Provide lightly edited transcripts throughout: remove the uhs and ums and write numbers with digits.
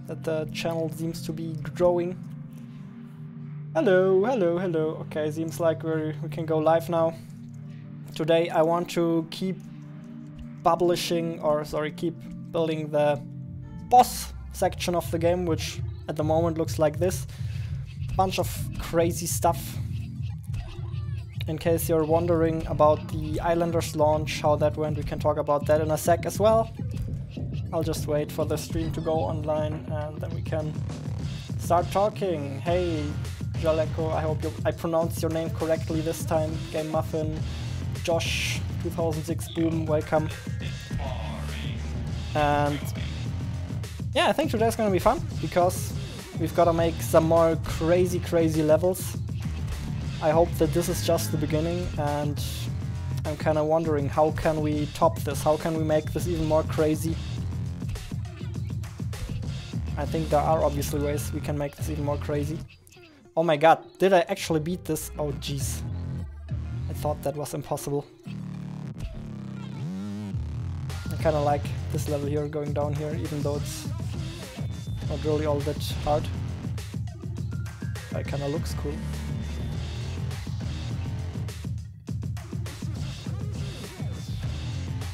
that the channel seems to be growing. Hello, hello, hello. Okay, seems like we can go live now. Today I want to keep keep building the boss section of the game, which at the moment looks like this. Bunch of crazy stuff. In case you're wondering about the Islanders launch, how that went, we can talk about that in a sec as well. I'll just wait for the stream to go online and then we can start talking. Hey, Jaleko, I hope I pronounced your name correctly this time. Game Muffin, Josh, 2006 Boom, welcome. And yeah, I think today's gonna be fun because we've gotta make some more crazy levels. I hope that this is just the beginning, and I'm kinda wondering how can we top this, how can we make this even more crazy. I think there are obviously ways we can make this even more crazy. Oh my god, did I actually beat this? Oh jeez. I thought that was impossible. I kinda like this level here, going down here, even though it's not really all that hard. It kinda looks cool.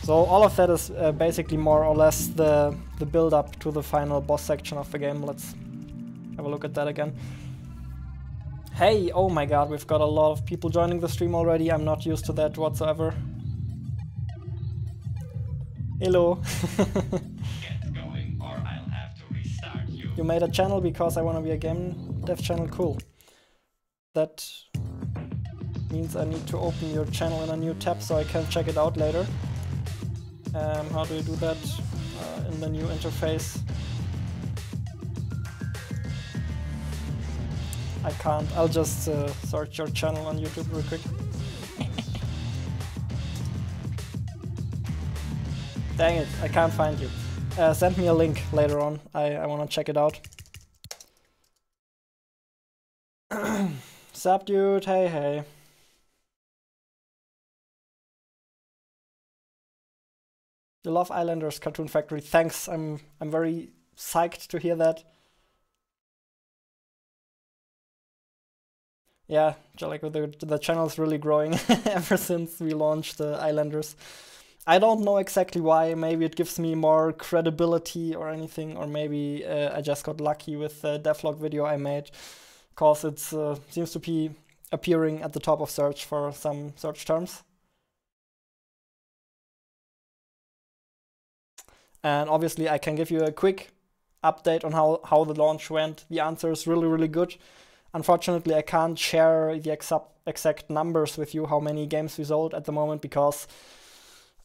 So all of that is basically more or less the build up to the final boss section of the game. Let's have a look at that again. Hey, oh my god, we've got a lot of people joining the stream already. I'm not used to that whatsoever. Hello. Get going or I'll have to restart you. You made a channel because I want to be a game dev channel. Cool. That means I need to open your channel in a new tab so I can check it out later. How do you do that? In the new interface. I can't. I'll just search your channel on YouTube real quick. Dang it, I can't find you. Send me a link later on. I want to check it out. Sup, dude? Hey, hey. You love Islanders Cartoon Factory. Thanks. I'm very psyched to hear that. Yeah, like the channel is really growing ever since we launched the Islanders. I don't know exactly why. Maybe it gives me more credibility or anything, or maybe I just got lucky with the devlog video I made, cause it seems to be appearing at the top of search for some search terms. And obviously I can give you a quick update on how the launch went. The answer is really good. Unfortunately, I can't share the exact numbers with you, how many games we sold at the moment, because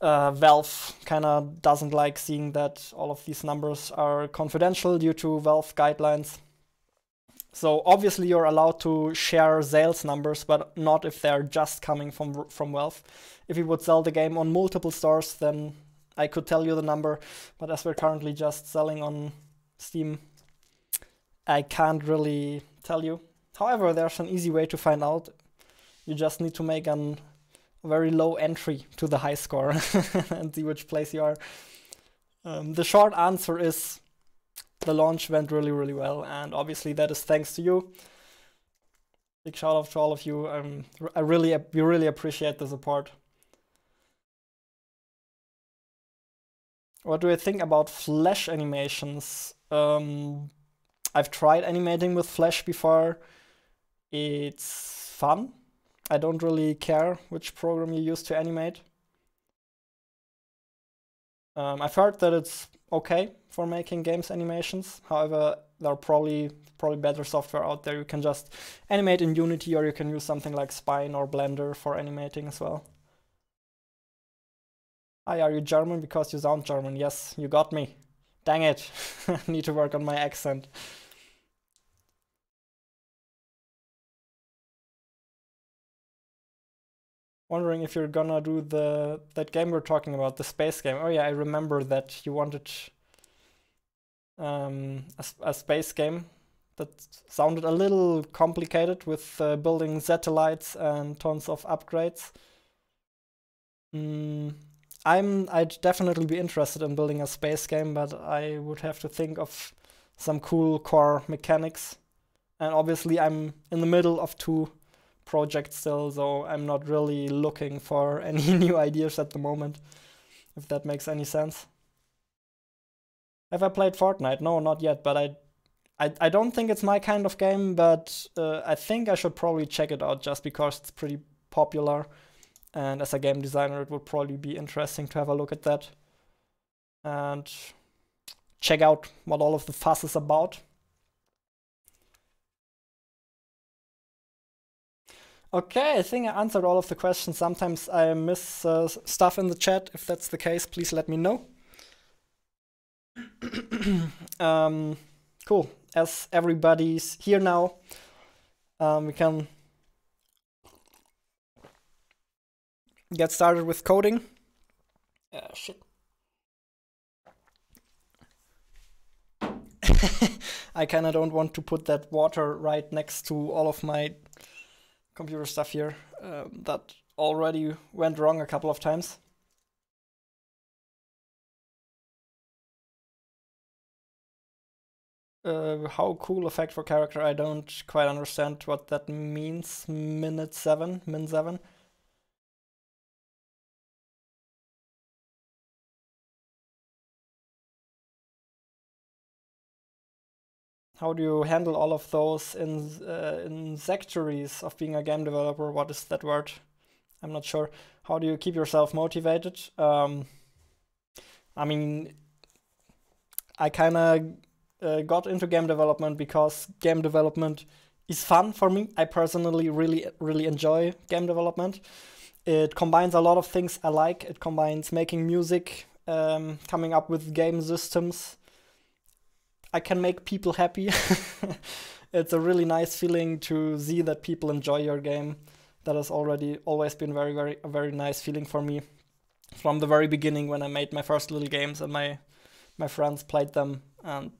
Valve kinda doesn't like seeing that all of these numbers are confidential due to Valve guidelines. So obviously you're allowed to share sales numbers, but not if they're just coming from Valve. If we would sell the game on multiple stores, then I could tell you the number, but as we're currently just selling on Steam, I can't really tell you. However, there's an easy way to find out. You just need to make a very low entry to the high score and see which place you are. The short answer is the launch went really well, and obviously that is thanks to you. Big shout out to all of you. We really appreciate the support. What do I think about Flash animations? I've tried animating with Flash before. It's fun. I don't really care which program you use to animate. I've heard that it's okay for making games animations. However, there are probably better software out there. You can just animate in Unity, or you can use something like Spine or Blender for animating as well. Hi, are you German? Because you sound German. Yes, you got me. Dang it. I need to work on my accent. Wondering if you're gonna do that game we're talking about, the space game. Oh yeah, I remember that you wanted a space game that sounded a little complicated with building satellites and tons of upgrades. I'd definitely be interested in building a space game, but I would have to think of some cool core mechanics. And obviously I'm in the middle of 2 projects still, so I'm not really looking for any new ideas at the moment, if that makes any sense. Have I played Fortnite? No, not yet, but I don't think it's my kind of game, but I think I should probably check it out just because it's pretty popular. And as a game designer, it would probably be interesting to have a look at that and check out what all of the fuss is about. Okay, I think I answered all of the questions. Sometimes I miss stuff in the chat. If that's the case, please let me know. Cool. As everybody's here now, we can get started with coding. Shit. I kinda don't want to put that water right next to all of my computer stuff here. That already went wrong a couple of times. How cool effect for character? I don't quite understand what that means. Min 7. How do you handle all of those insectaries of being a game developer? What is that word? I'm not sure. How do you keep yourself motivated? I mean, I kind of got into game development because game development is fun for me. I personally really enjoy game development. It combines a lot of things I like. It combines making music, coming up with game systems. I can make people happy. It's a really nice feeling to see that people enjoy your game. That has always been a very nice feeling for me from the very beginning when I made my first little games and my friends played them, and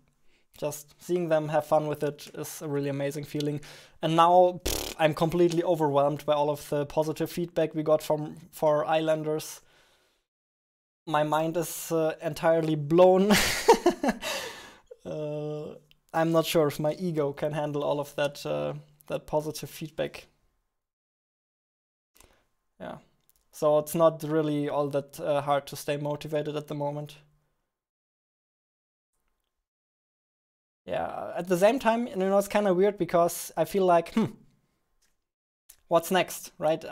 just seeing them have fun with it is a really amazing feeling. And now I'm completely overwhelmed by all of the positive feedback we got for Islanders. My mind is entirely blown. I'm not sure if my ego can handle all of that positive feedback. Yeah, so it's not really all that hard to stay motivated at the moment. Yeah, at the same time, it's kind of weird because I feel like, what's next, right?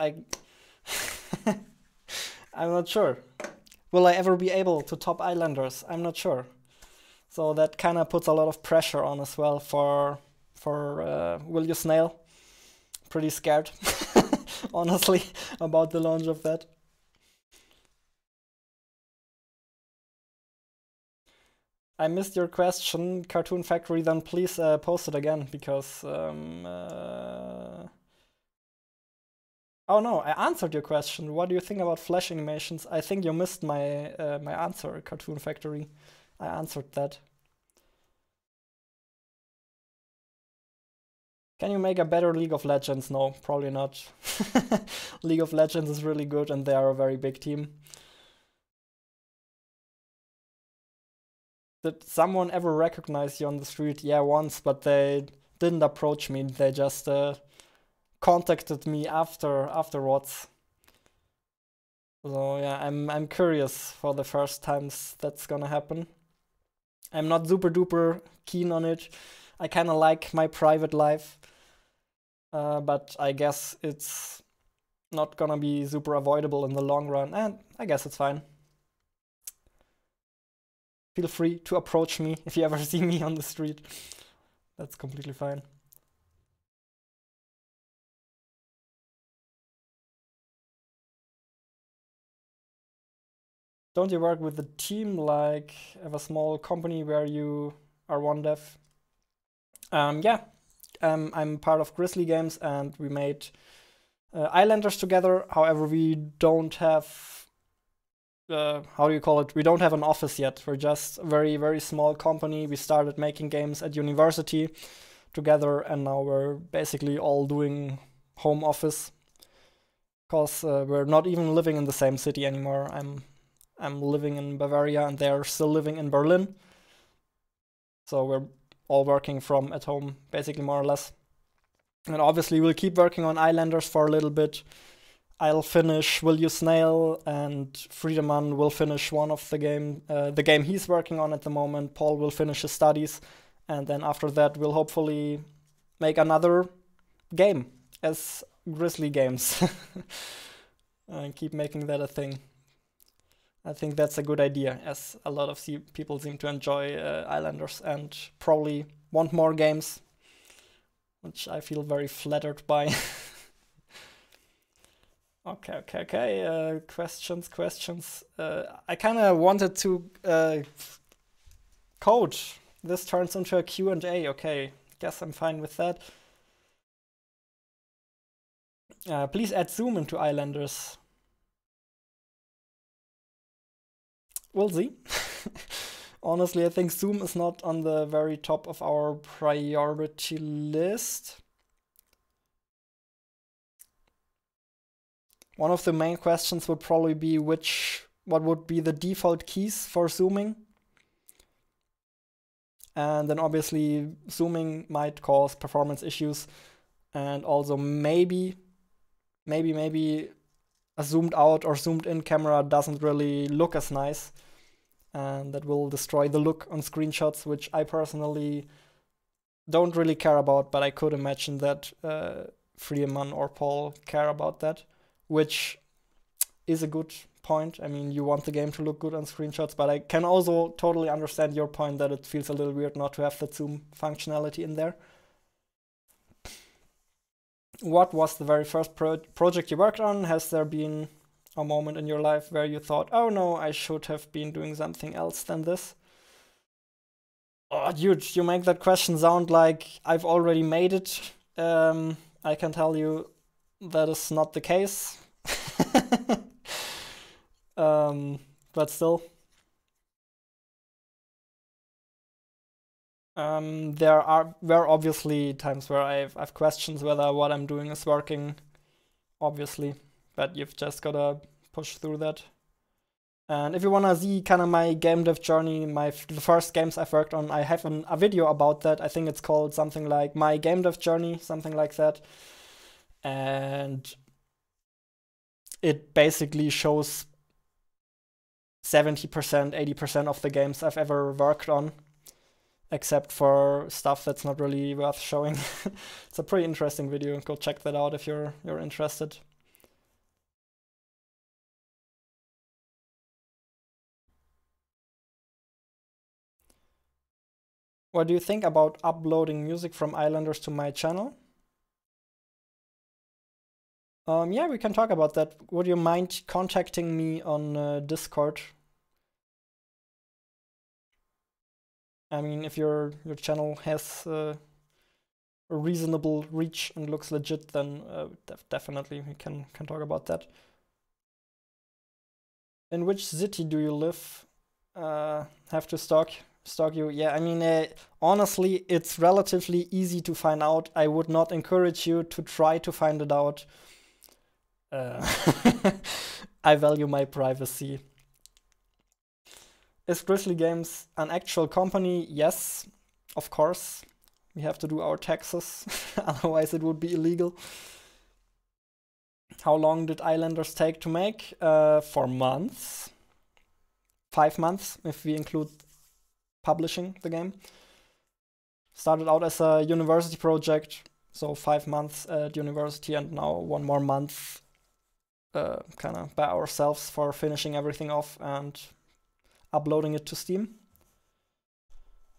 I'm not sure. Will I ever be able to top Islanders? I'm not sure. So that kind of puts a lot of pressure on as well for Will You Snail. Pretty scared, honestly, about the launch of that. I missed your question, Cartoon Factory, then please post it again, because... Oh no, I answered your question. What do you think about Flash animations? I think you missed my my answer, Cartoon Factory. I answered that. Can you make a better League of Legends? No, probably not. League of Legends is really good and they are a very big team. Did someone ever recognize you on the street? Yeah, once, but they didn't approach me. They just contacted me afterwards. So yeah, I'm curious for the first times that's gonna happen. I'm not super duper keen on it. I kind of like my private life, but I guess it's not gonna be super avoidable in the long run, and I guess it's fine. Feel free to approach me if you ever see me on the street. That's completely fine. Don't you work with a team, like have a small company where you are one dev? Yeah, I'm part of Grizzly Games and we made Islanders together. However, we don't have, how do you call it? We don't have an office yet. We're just a very, very small company. We started making games at university together and now we're basically all doing home office because we're not even living in the same city anymore. I'm living in Bavaria and they're still living in Berlin. So we're all working from at home, basically, more or less. And obviously we'll keep working on Islanders for a little bit. I'll finish Will You Snail, and Friedemann will finish one of the game he's working on at the moment. Paul will finish his studies, and then after that we'll hopefully make another game as Grizzly Games and keep making that a thing. I think that's a good idea, as a lot of people seem to enjoy Islanders and probably want more games, which I feel very flattered by. Okay. Questions. I kind of wanted to code. This turns into a Q&A. Okay, guess I'm fine with that. Please add Zoom into Islanders. We'll see. Honestly, I think Zoom is not on the very top of our priority list. One of the main questions would probably be what would be the default keys for zooming. And then obviously zooming might cause performance issues, and also maybe a zoomed out or zoomed in camera doesn't really look as nice, and that will destroy the look on screenshots, which I personally don't really care about, but I could imagine that Friedemann or Paul care about that, which is a good point. I mean, you want the game to look good on screenshots, but I can also totally understand your point that it feels a little weird not to have the zoom functionality in there. What was the very first project you worked on? Has there been a moment in your life where you thought, oh no, I should have been doing something else than this? Oh, dude, you make that question sound like I've already made it. I can tell you that is not the case. But still. There were obviously times where I've questions whether what I'm doing is working, obviously, but you've just gotta push through that. And if you wanna see kind of my game dev journey, the first games I've worked on, I have a video about that. I think it's called something like My Game Dev Journey, something like that. And it basically shows 70%, 80% of the games I've ever worked on, except for stuff that's not really worth showing. It's a pretty interesting video. Go check that out if you're interested. What do you think about uploading music from Islanders to my channel? Yeah, we can talk about that. Would you mind contacting me on Discord? I mean, if your channel has a reasonable reach and looks legit, then definitely we can talk about that. In which city do you live? Have to stalk you? Yeah, I mean, honestly, it's relatively easy to find out. I would not encourage you to try to find it out. I value my privacy. Is Grizzly Games an actual company? Yes, of course. We have to do our taxes, otherwise it would be illegal. How long did Islanders take to make? 4 months. 5 months, if we include publishing the game. Started out as a university project, so 5 months at university, and now 1 more month kind of by ourselves for finishing everything off and uploading it to Steam.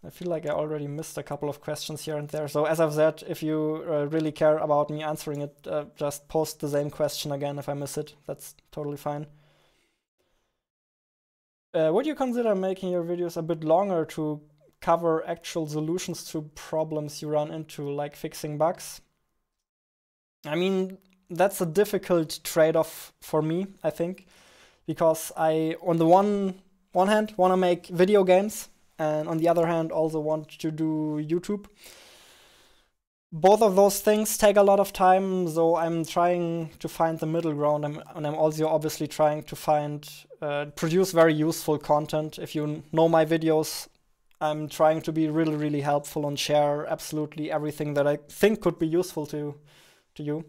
I feel like I already missed a couple of questions here and there. So as I've said, if you really care about me answering it, just post the same question again if I miss it. That's totally fine. Would you consider making your videos a bit longer to cover actual solutions to problems you run into, like fixing bugs? I mean, that's a difficult trade-off for me, I think, because I, on the one hand, want to make video games, and on the other hand, also want to do YouTube. Both of those things take a lot of time, so I'm trying to find the middle ground, and I'm also obviously trying to produce very useful content. If you know my videos, I'm trying to be really, really helpful and share absolutely everything that I think could be useful to you.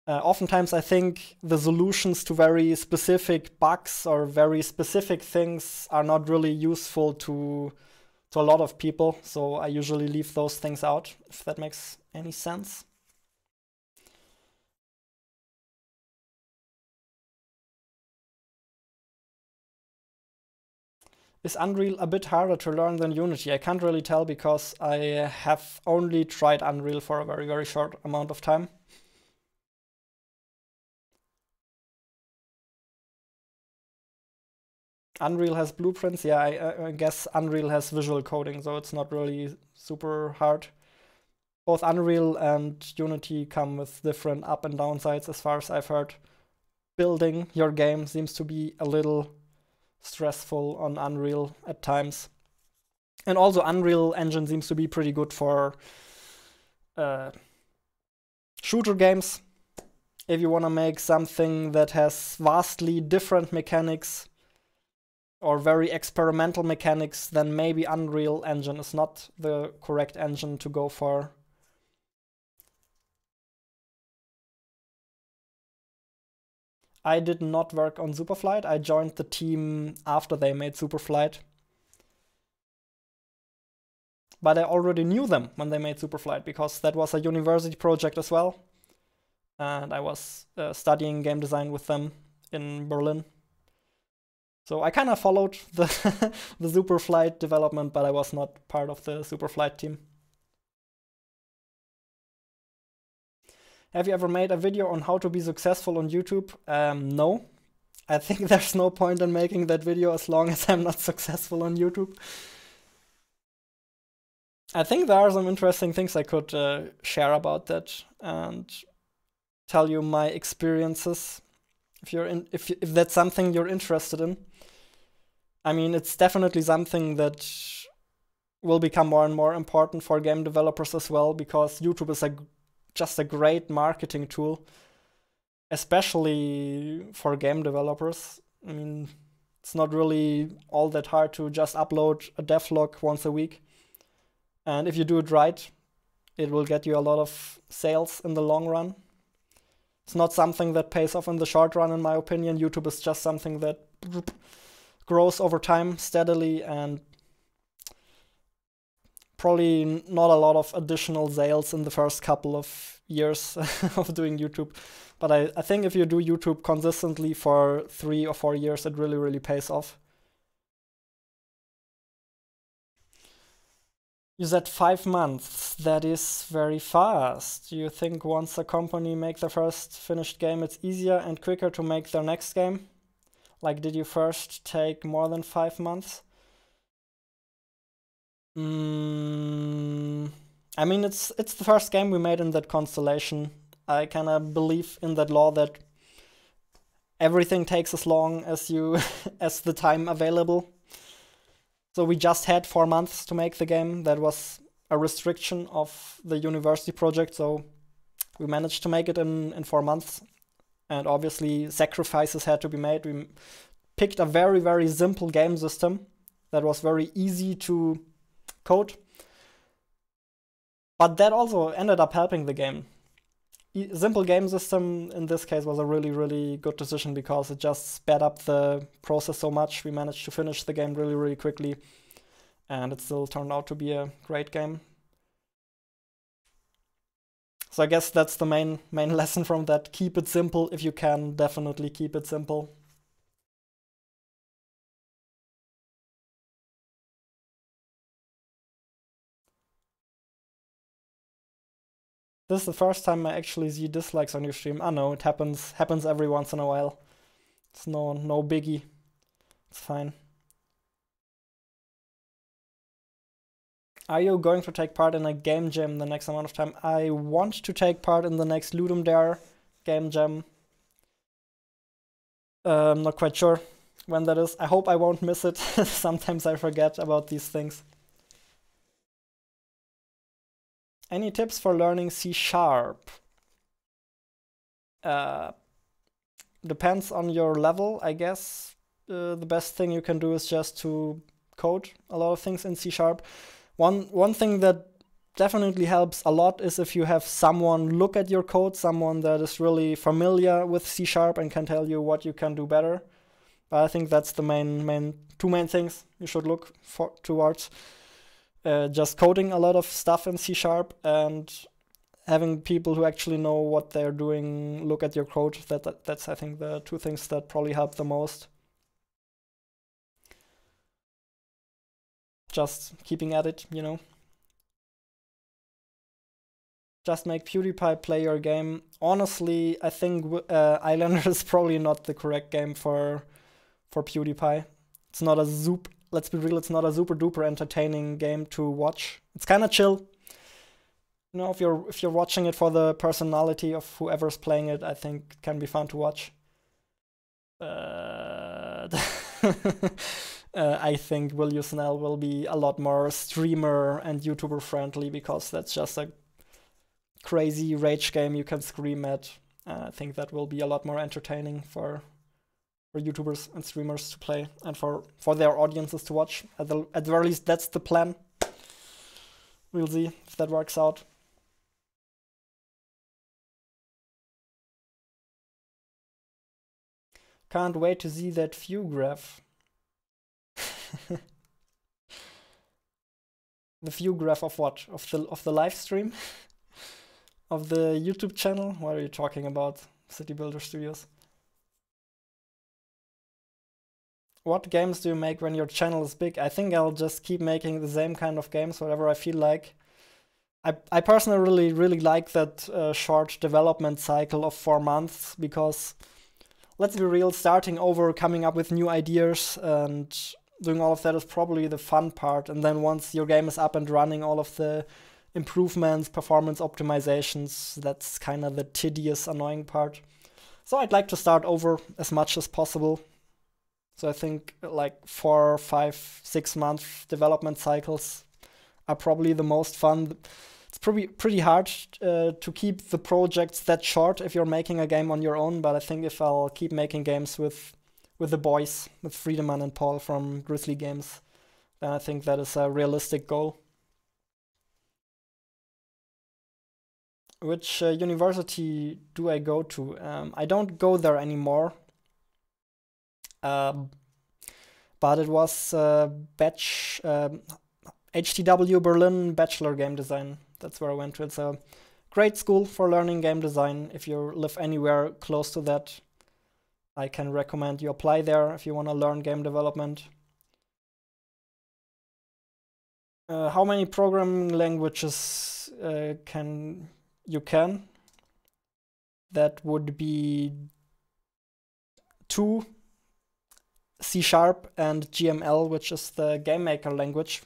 Oftentimes, I think the solutions to very specific bugs or very specific things are not really useful to a lot of people, so I usually leave those things out, if that makes any sense. Is Unreal a bit harder to learn than Unity? I can't really tell because I have only tried Unreal for a very, very short amount of time. Unreal has blueprints. Yeah, I guess Unreal has visual coding, so it's not really super hard. Both Unreal and Unity come with different up and downsides as far as I've heard. Building your game seems to be a little stressful on Unreal at times. And also Unreal Engine seems to be pretty good for shooter games. If you want to make something that has vastly different mechanics or very experimental mechanics, then maybe Unreal Engine is not the correct engine to go for. I did not work on Superflight. I joined the team after they made Superflight. But I already knew them when they made Superflight because that was a university project as well. And I was studying game design with them in Berlin. So I kind of followed the the Superflight development, but I was not part of the Superflight team. Have you ever made a video on how to be successful on YouTube? No. I think there's no point in making that video as long as I'm not successful on YouTube. I think there are some interesting things I could share about that and tell you my experiences if that's something you're interested in. I mean, it's definitely something that will become more and more important for game developers as well, because YouTube is just a great marketing tool, especially for game developers. I mean, it's not really all that hard to just upload a devlog once a week. And if you do it right, it will get you a lot of sales in the long run. It's not something that pays off in the short run, in my opinion. YouTube is just something that grows over time steadily, and probably not a lot of additional sales in the first couple of years of doing YouTube. But I think if you do YouTube consistently for 3 or 4 years, it really, really pays off. You said 5 months. That is very fast. Do you think once a company makes their first finished game, it's easier and quicker to make their next game? Like, did you first take more than 5 months? I mean, it's the first game we made in that constellation. I kind of believe in that law that everything takes as long as you as the time available. So we just had 4 months to make the game. That was a restriction of the university project, so we managed to make it in 4 months. And obviously sacrifices had to be made. We picked a very, very simple game system that was very easy to code. But that also ended up helping the game. Simple game system in this case was a really, really good decision because it just sped up the process so much. We managed to finish the game really, really quickly, and it still turned out to be a great game. So I guess that's the main lesson from that. Keep it simple if you can. Definitely keep it simple. This is the first time I actually see dislikes on your stream. I know it happens every once in a while. It's no biggie. It's fine. Are you going to take part in a game jam the next amount of time? I want to take part in the next Ludum Dare game jam. I'm not quite sure when that is. I hope I won't miss it. Sometimes I forget about these things. Any tips for learning C#? Depends on your level, I guess. The best thing you can do is just to code a lot of things in C#. One thing that definitely helps a lot is if you have someone look at your code, someone that is really familiar with C# and can tell you what you can do better. But I think that's the two main things you should look towards. Just coding a lot of stuff in C# and having people who actually know what they're doing look at your code. That's I think the two things that probably help the most. Just keeping at it, you know. Just make PewDiePie play your game. Honestly, I think Islander is probably not the correct game for PewDiePie. It's not a let's be real, it's not a super duper entertaining game to watch. It's kind of chill. You know, if you're watching it for the personality of whoever's playing it, I think it can be fun to watch. I think Will You Snell will be a lot more streamer and YouTuber friendly because that's just a crazy rage game you can scream at. I think that will be a lot more entertaining for YouTubers and streamers to play and for their audiences to watch. At the very least, that's the plan. We'll see if that works out. Can't wait to see that view graph. The view graph of what? Of the live stream? Of the YouTube channel? What are you talking about, City Builder Studios? What games do you make when your channel is big? I think I'll just keep making the same kind of games, whatever I feel like. I personally really like that short development cycle of 4 months because, let's be real, starting over, coming up with new ideas and doing all of that is probably the fun part. And then once your game is up and running, all of the improvements, performance optimizations, that's kind of the tedious, annoying part. So I'd like to start over as much as possible. So I think like 4, 5, 6 month development cycles are probably the most fun. It's pretty hard to keep the projects that short if you're making a game on your own, but I think if I'll keep making games with the boys, with Friedemann and Paul from Grizzly Games, then I think that is a realistic goal. Which university do I go to? I don't go there anymore. But it was HTW Berlin Bachelor Game Design. That's where I went to. It's a great school for learning game design. If you live anywhere close to that, I can recommend you apply there if you want to learn game development. How many programming languages can you? That would be 2. C# and GML, which is the GameMaker language,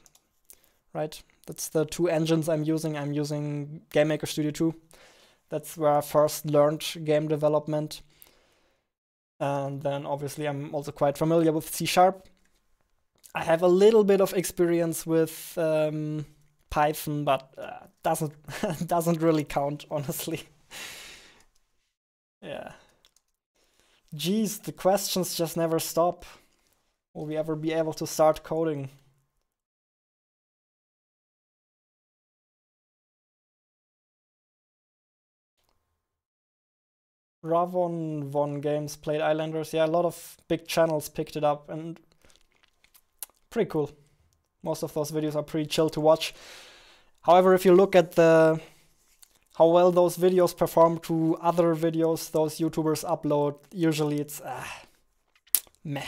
right? That's the 2 engines I'm using. I'm using GameMaker Studio 2. That's where I first learned game development. And then obviously I'm also quite familiar with C#. I have a little bit of experience with Python, but doesn't really count, honestly. Yeah. Geez, the questions just never stop. Will we ever be able to start coding? Ravon Von Games played Islanders. Yeah, a lot of big channels picked it up and pretty cool. Most of those videos are pretty chill to watch. However, if you look at how well those videos perform to other videos those YouTubers upload, usually it's meh.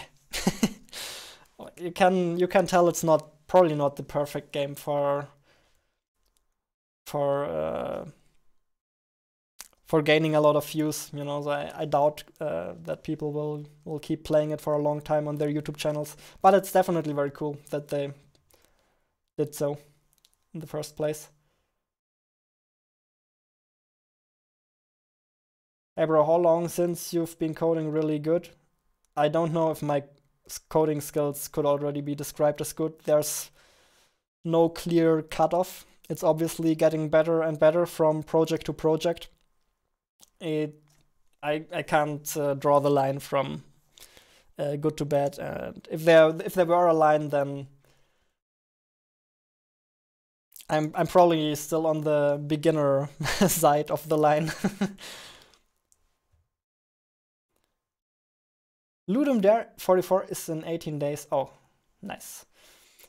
You can tell it's probably not the perfect game for gaining a lot of views, you know. So I doubt that people will keep playing it for a long time on their YouTube channels. But it's definitely very cool that they did so in the first place. Hey bro, how long since you've been coding really good? I don't know if my coding skills could already be described as good. There's no clear cutoff. It's obviously getting better and better from project to project. I can't draw the line from good to bad. And if there were a line, then I'm probably still on the beginner side of the line. Ludum Dare 44 is in 18 days. Oh, nice.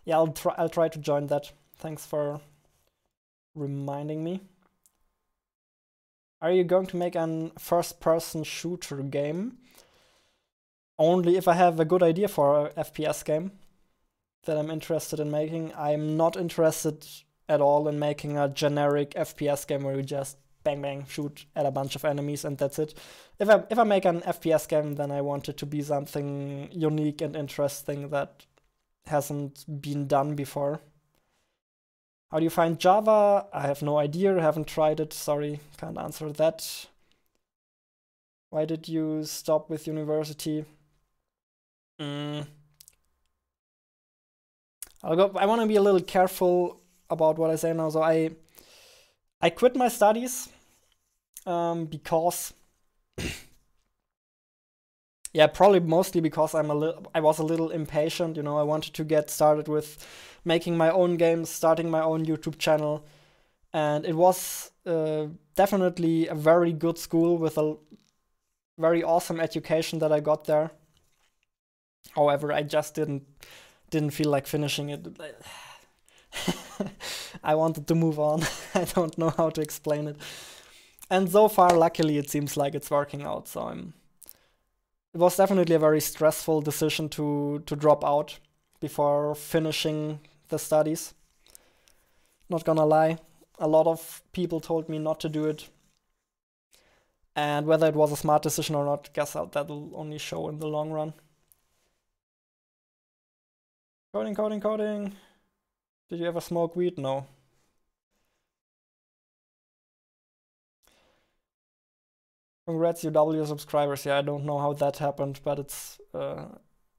Yeah, I'll try to join that. Thanks for reminding me. Are you going to make an first-person shooter game? Only if I have a good idea for a FPS game that I'm interested in making. I'm not interested at all in making a generic FPS game where you just bang bang shoot at a bunch of enemies and that's it. If I make an FPS game, then I want it to be something unique and interesting that hasn't been done before. How do you find Java? I have no idea, haven't tried it, sorry, can't answer that. Why did you stop with university? I want to be a little careful about what I say now. So I quit my studies because yeah, probably mostly because I was a little impatient, you know. I wanted to get started with making my own games, starting my own YouTube channel, and it was definitely a very good school with a very awesome education that I got there. However, I just didn't feel like finishing it. I wanted to move on. I don't know how to explain it. And so far, luckily, it seems like it's working out. So it was definitely a very stressful decision to drop out before finishing the studies. Not gonna lie, a lot of people told me not to do it. And whether it was a smart decision or not, guess that'll only show in the long run. Coding. Did you ever smoke weed? No. Congrats, UW subscribers. Yeah, I don't know how that happened, but it's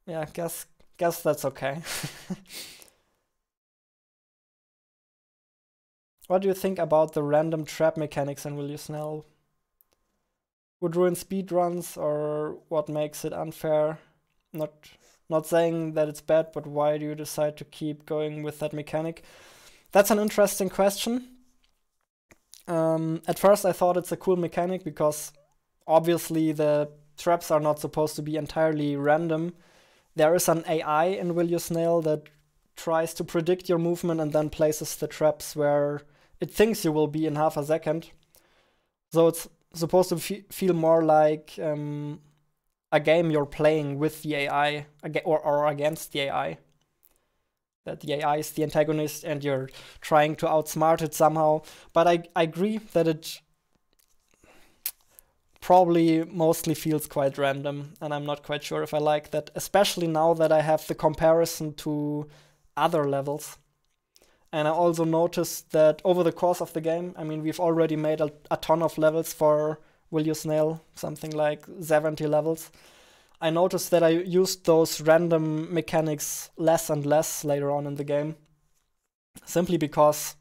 yeah, guess that's okay. What do you think about the random trap mechanics in Will You Snell? Would ruin speedruns, or what makes it unfair? Not saying that it's bad, but why do you decide to keep going with that mechanic? That's an interesting question. At first I thought it's a cool mechanic because obviously the traps are not supposed to be entirely random. There is an AI in Will You Snail that tries to predict your movement and then places the traps where it thinks you will be in half a second. So it's supposed to feel more like a game you're playing with the AI or against the AI. That the AI is the antagonist and you're trying to outsmart it somehow. But I agree that it probably mostly feels quite random, and I'm not quite sure if I like that, especially now that I have the comparison to other levels. And I also noticed that over the course of the game, I mean, we've already made a ton of levels for Will You Snail, something like 70 levels. I noticed that I used those random mechanics less and less later on in the game, simply because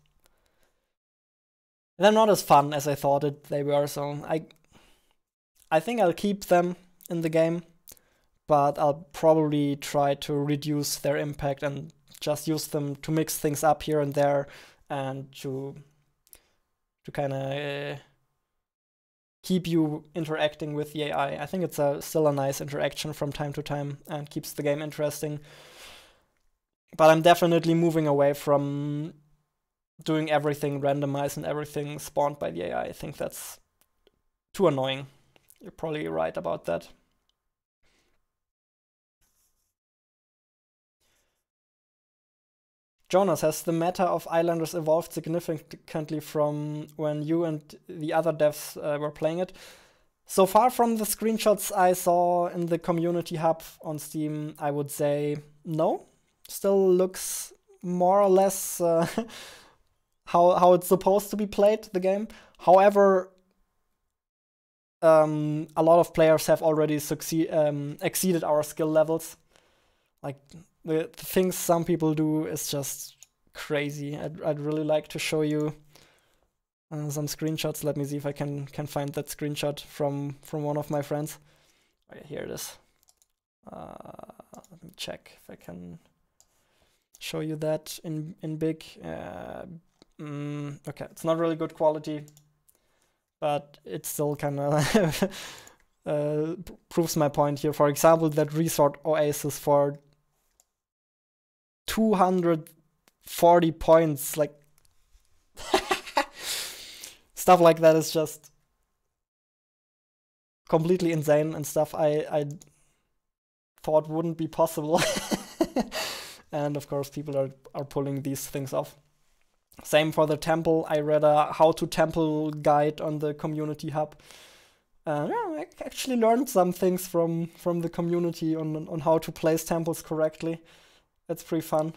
they're not as fun as I thought they were. So I think I'll keep them in the game, but I'll probably try to reduce their impact and just use them to mix things up here and there and to kind of keep you interacting with the AI. I think it's still a nice interaction from time to time and keeps the game interesting. But I'm definitely moving away from doing everything randomized and everything spawned by the AI. I think that's too annoying. You're probably right about that. Jonas, has the meta of Islanders evolved significantly from when you and the other devs were playing it? So far from the screenshots I saw in the community hub on Steam, I would say no. Still looks more or less how it's supposed to be played, the game. However, a lot of players have already exceeded our skill levels. Like, the things some people do is just crazy. I'd really like to show you some screenshots. Let me see if I can find that screenshot from one of my friends. Oh, yeah, here it is. Let me check if I can show you that in big. Okay, it's not really good quality, but it still kind of proves my point here. For example, that Resort Oasis for 240 points, like stuff like that is just completely insane and stuff I thought wouldn't be possible. And of course people are pulling these things off. Same for the temple. I read a how to temple guide on the community hub. Yeah, I actually learned some things from the community on how to place temples correctly. That's pretty fun.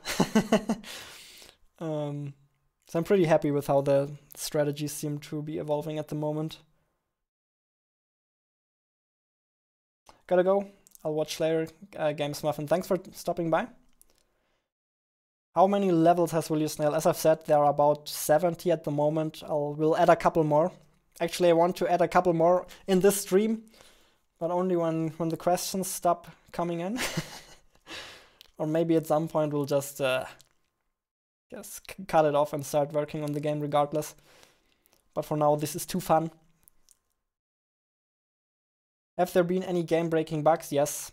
So I'm pretty happy with how the strategies seem to be evolving at the moment. Gotta go. I'll watch later. Games Muffin, thanks for stopping by. How many levels has Will You Snail? As I've said, there are about 70 at the moment. We'll add a couple more. Actually, I want to add a couple more in this stream, but only when the questions stop coming in. Or maybe at some point we'll just cut it off and start working on the game regardless. But for now, this is too fun. Have there been any game-breaking bugs? Yes.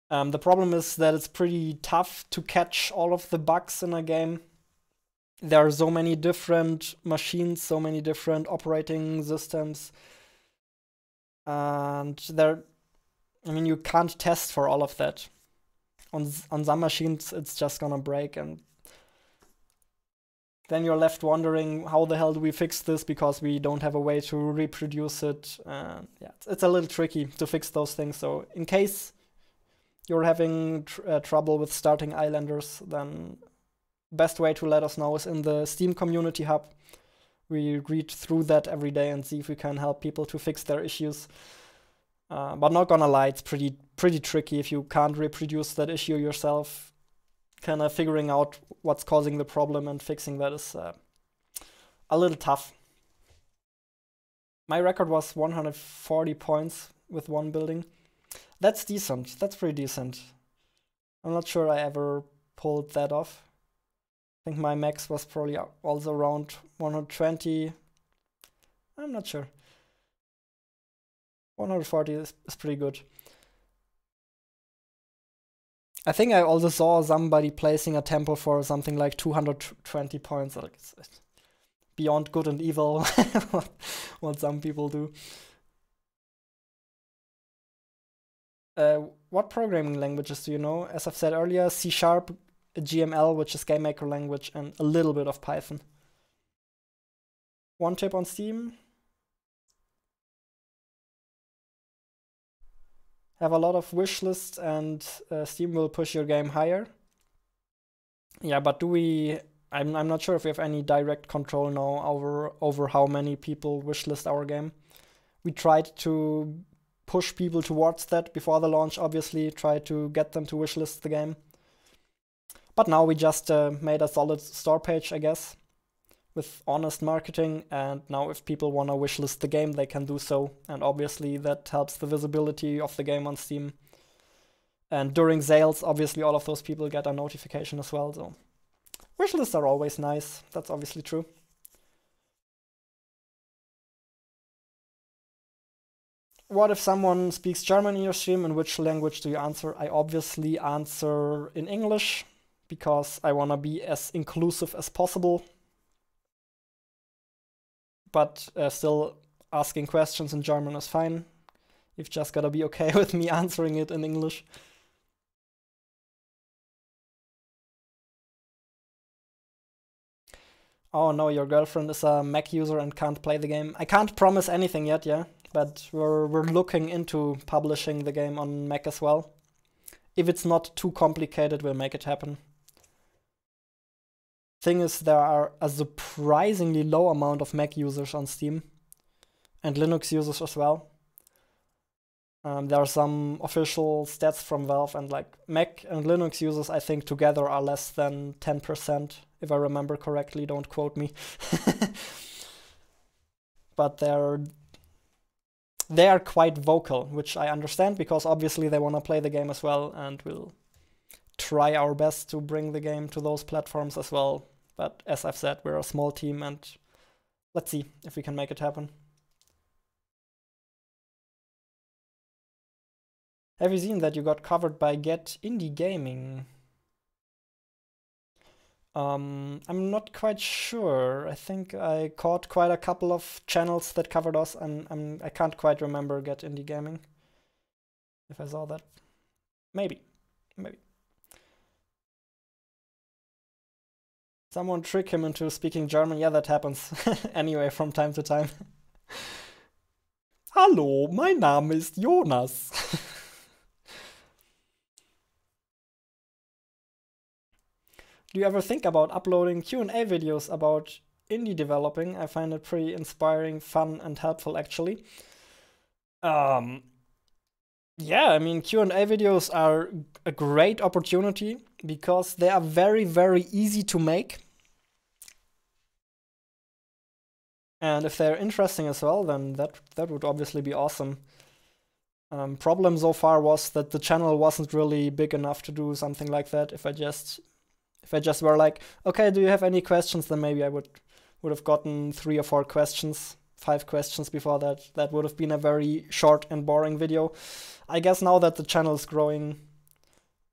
The problem is that it's pretty tough to catch all of the bugs in a game. There are so many different machines, so many different operating systems. And you can't test for all of that. On some machines, it's just gonna break, and then you're left wondering, how the hell do we fix this, because we don't have a way to reproduce it. Yeah, it's a little tricky to fix those things. So in case you're having trouble with starting Islanders, then best way to let us know is in the Steam community hub. We read through that every day and see if we can help people to fix their issues. But not gonna lie, it's pretty tricky if you can't reproduce that issue yourself. Kind of figuring out what's causing the problem and fixing that is a little tough. My record was 140 points with one building. That's decent. That's pretty decent. I'm not sure I ever pulled that off. I think my max was probably also around 120. I'm not sure. 140 is pretty good. I think I also saw somebody placing a temple for something like 220 points. Like it's beyond good and evil, what some people do. What programming languages do you know? As I've said earlier, C#, GML, which is Game Maker language, and a little bit of Python. One tip on Steam. Have a lot of wish lists and Steam will push your game higher. Yeah, but do we... I'm not sure if we have any direct control now over how many people wishlist our game. We tried to push people towards that before the launch, obviously, try to get them to wishlist the game. But now we just made a solid store page, I guess, with honest marketing, and now if people want to wishlist the game, they can do so, and obviously that helps the visibility of the game on Steam. And during sales, obviously all of those people get a notification as well, so wishlists are always nice, that's obviously true. What if someone speaks German in your stream? In which language do you answer? I obviously answer in English, because I want to be as inclusive as possible. But still asking questions in German is fine. You've just gotta be okay with me answering it in English. Oh no, your girlfriend is a Mac user and can't play the game. I can't promise anything yet, yeah, but we're looking into publishing the game on Mac as well. If it's not too complicated, we'll make it happen. Thing is, there are a surprisingly low amount of Mac users on Steam, and Linux users as well. There are some official stats from Valve, and like Mac and Linux users, I think together are less than 10%, if I remember correctly, don't quote me. But they are quite vocal, which I understand, because obviously they want to play the game as well, and we'll try our best to bring the game to those platforms as well. But as I've said, we're a small team, and let's see if we can make it happen. Have you seen that you got covered by Get Indie Gaming? I'm not quite sure. I think I caught quite a couple of channels that covered us. I can't quite remember Get Indie Gaming. If I saw that, maybe. Someone trick him into speaking German. Yeah, that happens anyway from time to time. Hallo, mein Name ist Jonas. Do you ever think about uploading Q&A videos about indie developing? I find it pretty inspiring, fun, and helpful, actually. Yeah, I mean, Q&A videos are a great opportunity because they are very, very easy to make. And if they're interesting as well, then that would obviously be awesome. Problem so far was that the channel wasn't really big enough to do something like that. If I just were like, okay, do you have any questions? Then maybe I would have gotten 3 or 4 questions, 5 questions before that. That would have been a very short and boring video. I guess now that the channel is growing,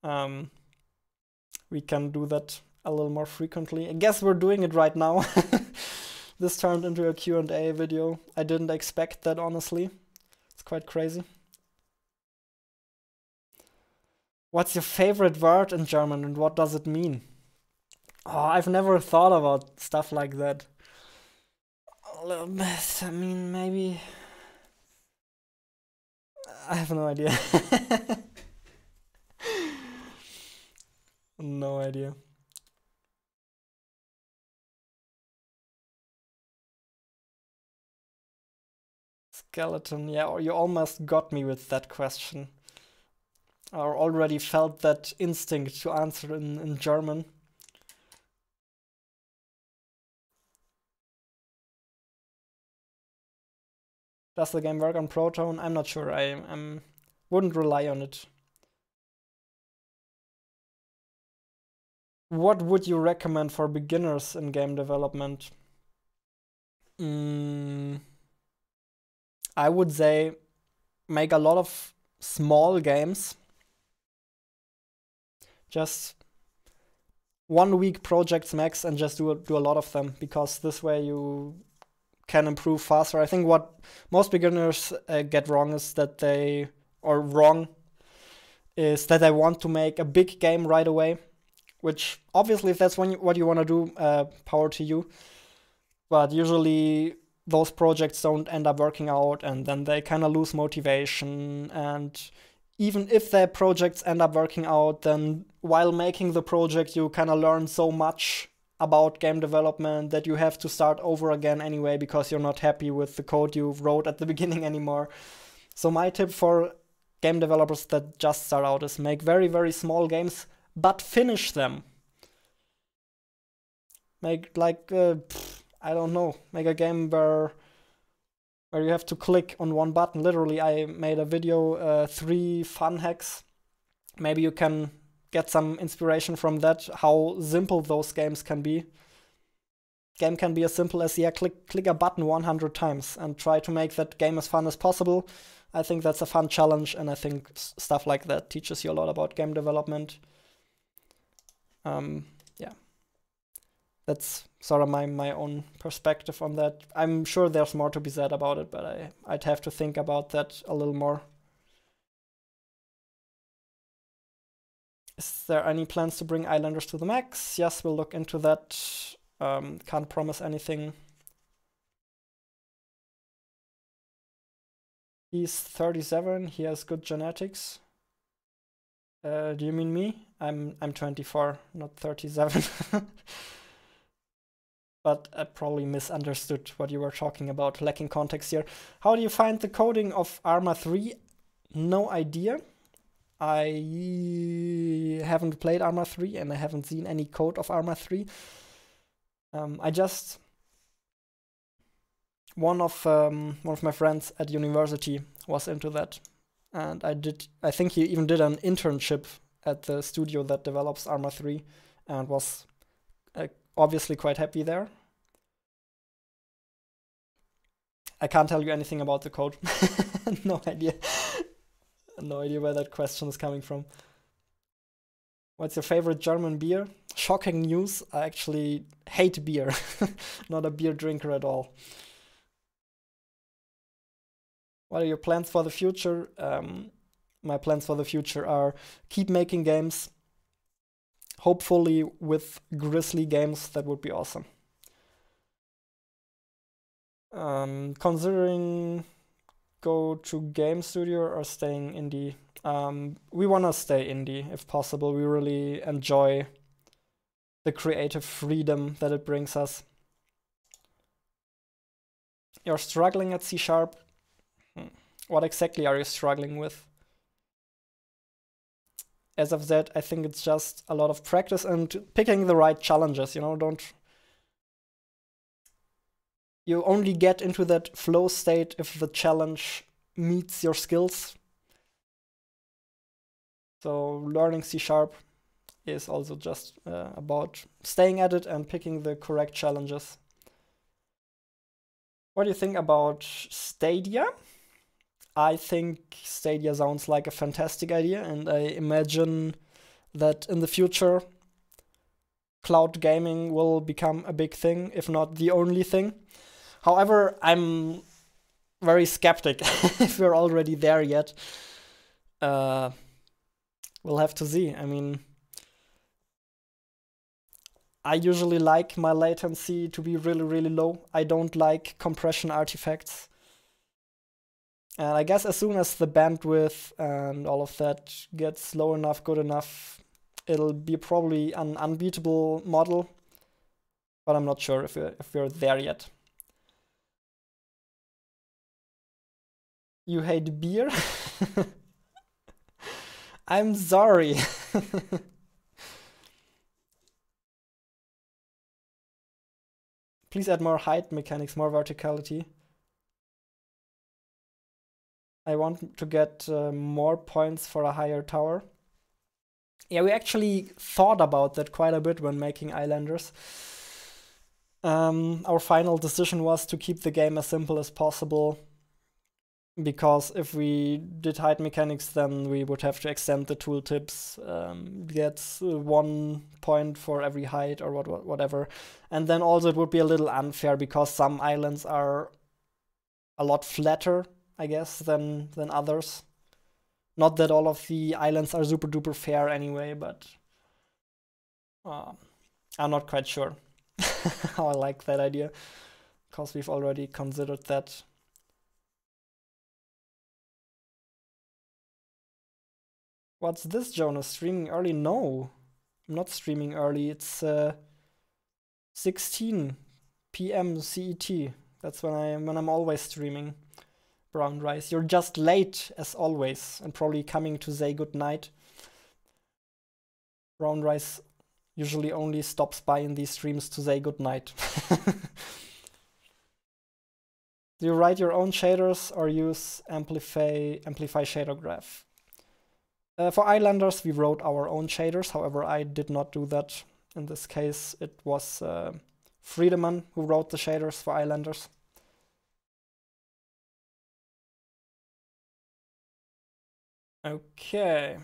we can do that a little more frequently. I guess we're doing it right now. This turned into a Q&A video. I didn't expect that, honestly. It's quite crazy. What's your favorite word in German and what does it mean? Oh, I've never thought about stuff like that. A little bit. I mean, maybe. I have no idea. No idea. Skeleton, yeah, or you almost got me with that question. I already felt that instinct to answer in German. Does the game work on Proton? I'm not sure. I wouldn't rely on it. What would you recommend for beginners in game development? I would say make a lot of small games. Just 1 week projects max and just do a lot of them, because this way you can improve faster. I think what most beginners get wrong is that they want to make a big game right away, which obviously if that's what you want to do, power to you. But usually those projects don't end up working out, and then they kind of lose motivation. And even if their projects end up working out, then while making the project you kind of learn so much about game development that you have to start over again anyway, because you're not happy with the code you wrote at the beginning anymore. So my tip for game developers that just start out is make very, very small games, but finish them. Make like, I don't know, make a game where you have to click on one button. Literally, I made a video, 3 fun hacks. Maybe you can get some inspiration from that, how simple those games can be. Game can be as simple as, yeah, click a button 100 times and try to make that game as fun as possible. I think that's a fun challenge, and I think stuff like that teaches you a lot about game development. Yeah, that's sort of my own perspective on that. I'm sure there's more to be said about it, but I'd have to think about that a little more. Is there any plans to bring Islanders to the max? Yes, we'll look into that. Can't promise anything. He's 37, he has good genetics. Do you mean me? I'm 24, not 37. But I probably misunderstood what you were talking about, lacking context here. How do you find the coding of Arma 3? No idea. I haven't played Arma 3 and I haven't seen any code of Arma 3. One of my friends at university was into that, and I think he even did an internship at the studio that develops Arma 3 and was obviously quite happy there. I can't tell you anything about the code. No idea. No idea where that question is coming from. What's your favorite German beer? Shocking news, I actually hate beer. Not a beer drinker at all. What are your plans for the future? My plans for the future are keep making games. Hopefully with Grizzly games, that would be awesome. Considering go to game studio or staying indie. We want to stay indie if possible. We really enjoy the creative freedom that it brings us. You're struggling at C#. What exactly are you struggling with? As I've said, I think it's just a lot of practice and picking the right challenges, you know, you only get into that flow state if the challenge meets your skills. So learning C# is also just about staying at it and picking the correct challenges. What do you think about Stadia? I think Stadia sounds like a fantastic idea, and I imagine that in the future, cloud gaming will become a big thing, if not the only thing. However, I'm very skeptic if we're already there yet. We'll have to see. I mean, I usually like my latency to be really, really low. I don't like compression artifacts. And I guess as soon as the bandwidth and all of that gets low enough, good enough, it'll be probably an unbeatable model. But I'm not sure if we're there yet. You hate beer? I'm sorry. Please add more height mechanics, more verticality. I want to get more points for a higher tower. Yeah, we actually thought about that quite a bit when making Islanders. Our final decision was to keep the game as simple as possible, because if we did height mechanics, then we would have to extend the tooltips, get 1 point for every height or whatever. And then also it would be a little unfair because some islands are a lot flatter, I guess, than others. Not that all of the islands are super duper fair anyway, but I'm not quite sure how I like that idea, because we've already considered that. What's this, Jonas? Streaming early? No, I'm not streaming early. It's 16 p.m. CET. That's when I'm always streaming. Brown Rice, you're just late as always, and probably coming to say goodnight. Brown Rice usually only stops by in these streams to say goodnight. Do you write your own shaders or use Amplify Shader Graph? For Islanders, we wrote our own shaders. However, I did not do that. In this case, it was Friedemann who wrote the shaders for Islanders. Okay.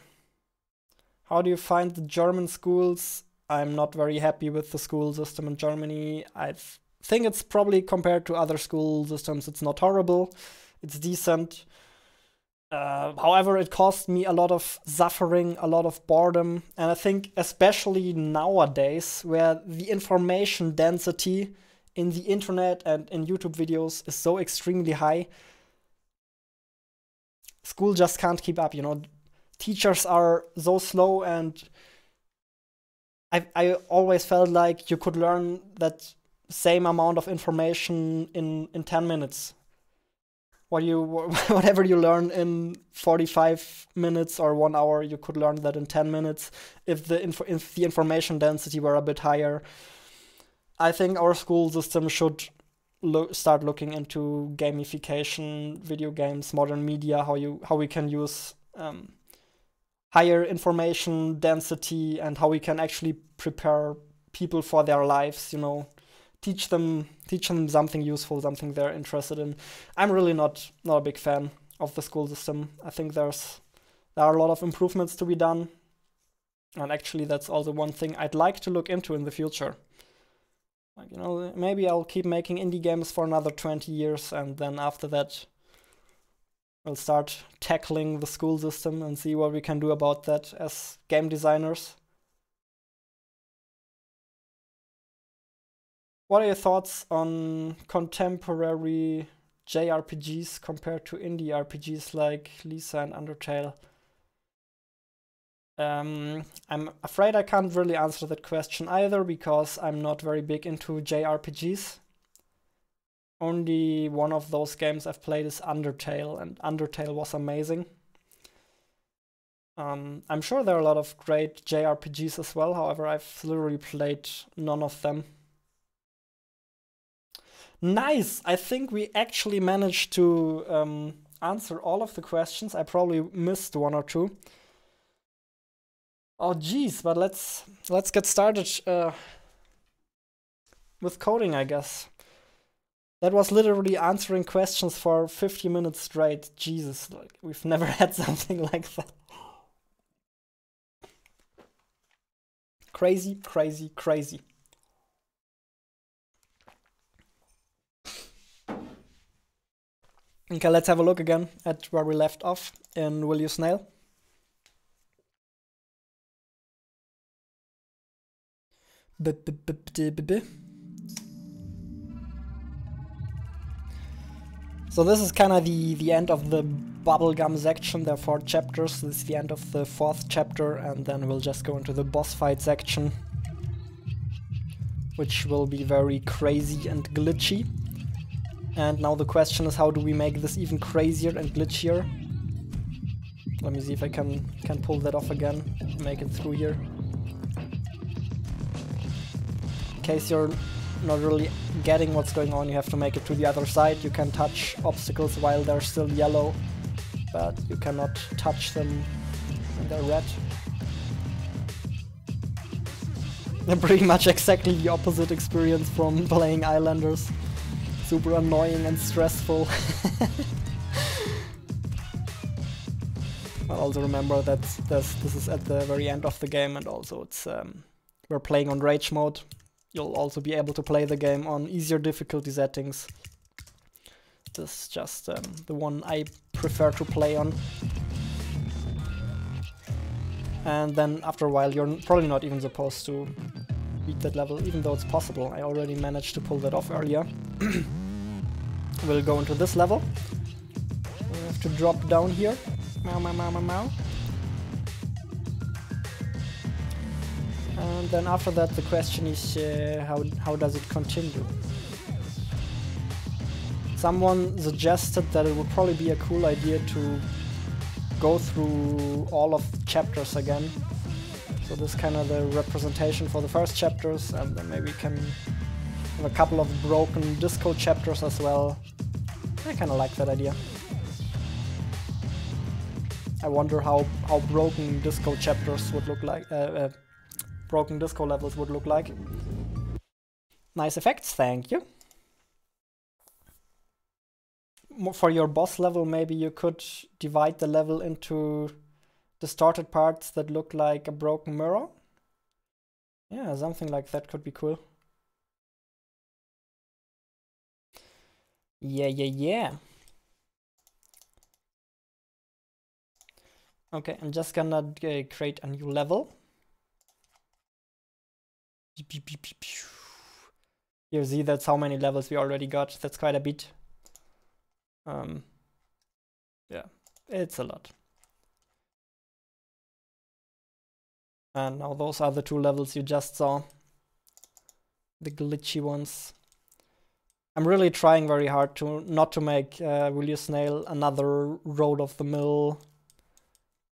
How do you find the German schools? I'm not very happy with the school system in Germany. I think it's probably, compared to other school systems, it's not horrible. It's decent. However, it caused me a lot of suffering, a lot of boredom. And I think especially nowadays, where the information density in the internet and in YouTube videos is so extremely high, school just can't keep up, you know. Teachers are so slow, and I always felt like you could learn that same amount of information in 10 minutes. Whatever you learn in 45 minutes or 1 hour, you could learn that in 10 minutes if the information density were a bit higher. I think our school system should start looking into gamification, video games, modern media, how we can use higher information density, and how we can actually prepare people for their lives, you know, teach them something useful, something they're interested in. I'm really not a big fan of the school system. I think there are a lot of improvements to be done. And actually that's also one thing I'd like to look into in the future. Like, you know, maybe I'll keep making indie games for another 20 years, and then after that we'll start tackling the school system and see what we can do about that as game designers. What are your thoughts on contemporary JRPGs compared to indie RPGs like Lisa and Undertale? I'm afraid I can't really answer that question either, because I'm not very big into JRPGs. Only one of those games I've played is Undertale, and Undertale was amazing. I'm sure there are a lot of great JRPGs as well, however, I've literally played none of them. Nice! I think we actually managed to answer all of the questions. I probably missed one or two. Oh geez, but let's get started with coding, I guess. That was literally answering questions for 50 minutes straight. Jesus, like, we've never had something like that. Crazy, crazy, crazy. Okay, let's have a look again at where we left off in Will You Snail. So this is kind of the end of the bubblegum section. There are 4 chapters. This is the end of the 4th chapter, and then we'll just go into the boss fight section, which will be very crazy and glitchy. And now the question is, how do we make this even crazier and glitchier? Let me see if I can pull that off again, make it through here. In case you're not really getting what's going on, you have to make it to the other side. You can touch obstacles while they're still yellow, but you cannot touch them when they're red. And pretty much exactly the opposite experience from playing Islanders. Super annoying and stressful. But also remember that this is at the very end of the game, and also it's we're playing on Rage mode. You'll also be able to play the game on easier difficulty settings. This is just the one I prefer to play on. And then after a while you're probably not even supposed to beat that level, even though it's possible. I already managed to pull that off earlier. We'll go into this level. We have to drop down here. Meow, meow, meow, meow, meow. And then after that the question is how does it continue? Someone suggested that it would probably be a cool idea to go through all of the chapters again. So this is kind of the representation for the first chapters, and then maybe we can have a couple of broken disco chapters as well. I kind of like that idea. I wonder how broken disco chapters would look like. Broken disco levels would look like. Nice effects, thank you. For your boss level, maybe you could divide the level into distorted parts that look like a broken mirror. Yeah, something like that could be cool. Yeah. Okay, I'm just gonna create a new level. You see, that's how many levels we already got. That's quite a bit. Yeah, it's a lot. And now those are the 2 levels you just saw. The glitchy ones. I'm really trying very hard to not to make Will You Snail another road-of-the-mill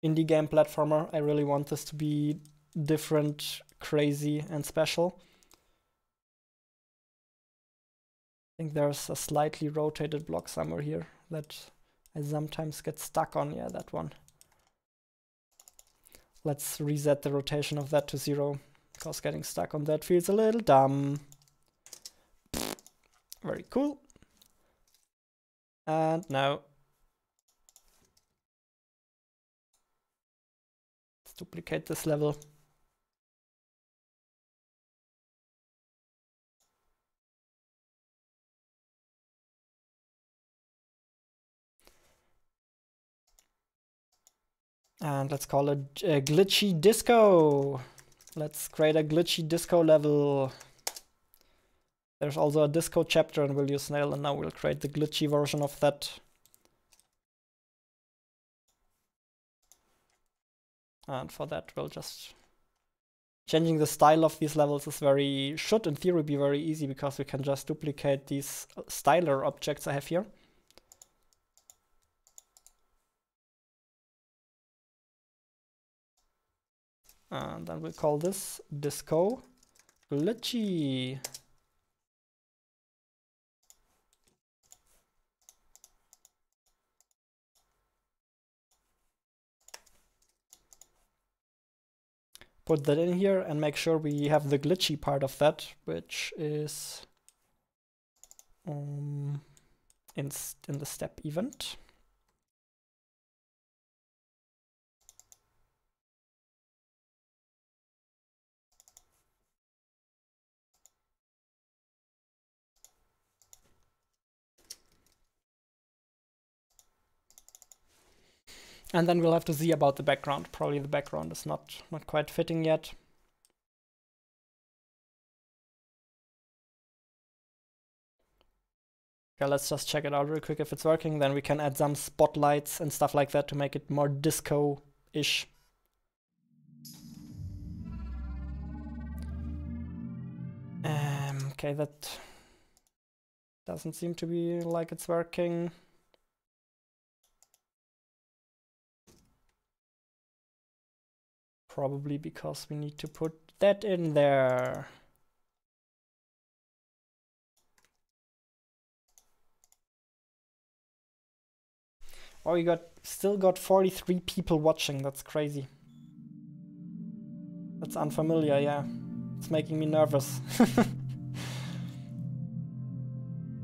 indie game platformer. I really want this to be different, crazy, and special. I think there's a slightly rotated block somewhere here that I sometimes get stuck on. Yeah, that one. Let's reset the rotation of that to 0, because getting stuck on that feels a little dumb. Very cool. And now let's duplicate this level. And let's call it glitchy disco. Let's create a glitchy disco level. There's also a disco chapter in Will You Snail, and now we'll create the glitchy version of that. And for that, we'll just changing the style of these levels should in theory be very easy, because we can just duplicate these styler objects I have here. And then we'll call this disco glitchy. Put that in here and make sure we have the glitchy part of that, which is in the step event. And then we'll have to see about the background. Probably the background is not quite fitting yet. Okay, let's just check it out real quick if it's working. Then we can add some spotlights and stuff like that to make it more disco-ish. Okay, that doesn't seem to be like it's working. Probably because we need to put that in there. Oh, we still got 43 people watching. That's crazy. That's unfamiliar, yeah. It's making me nervous.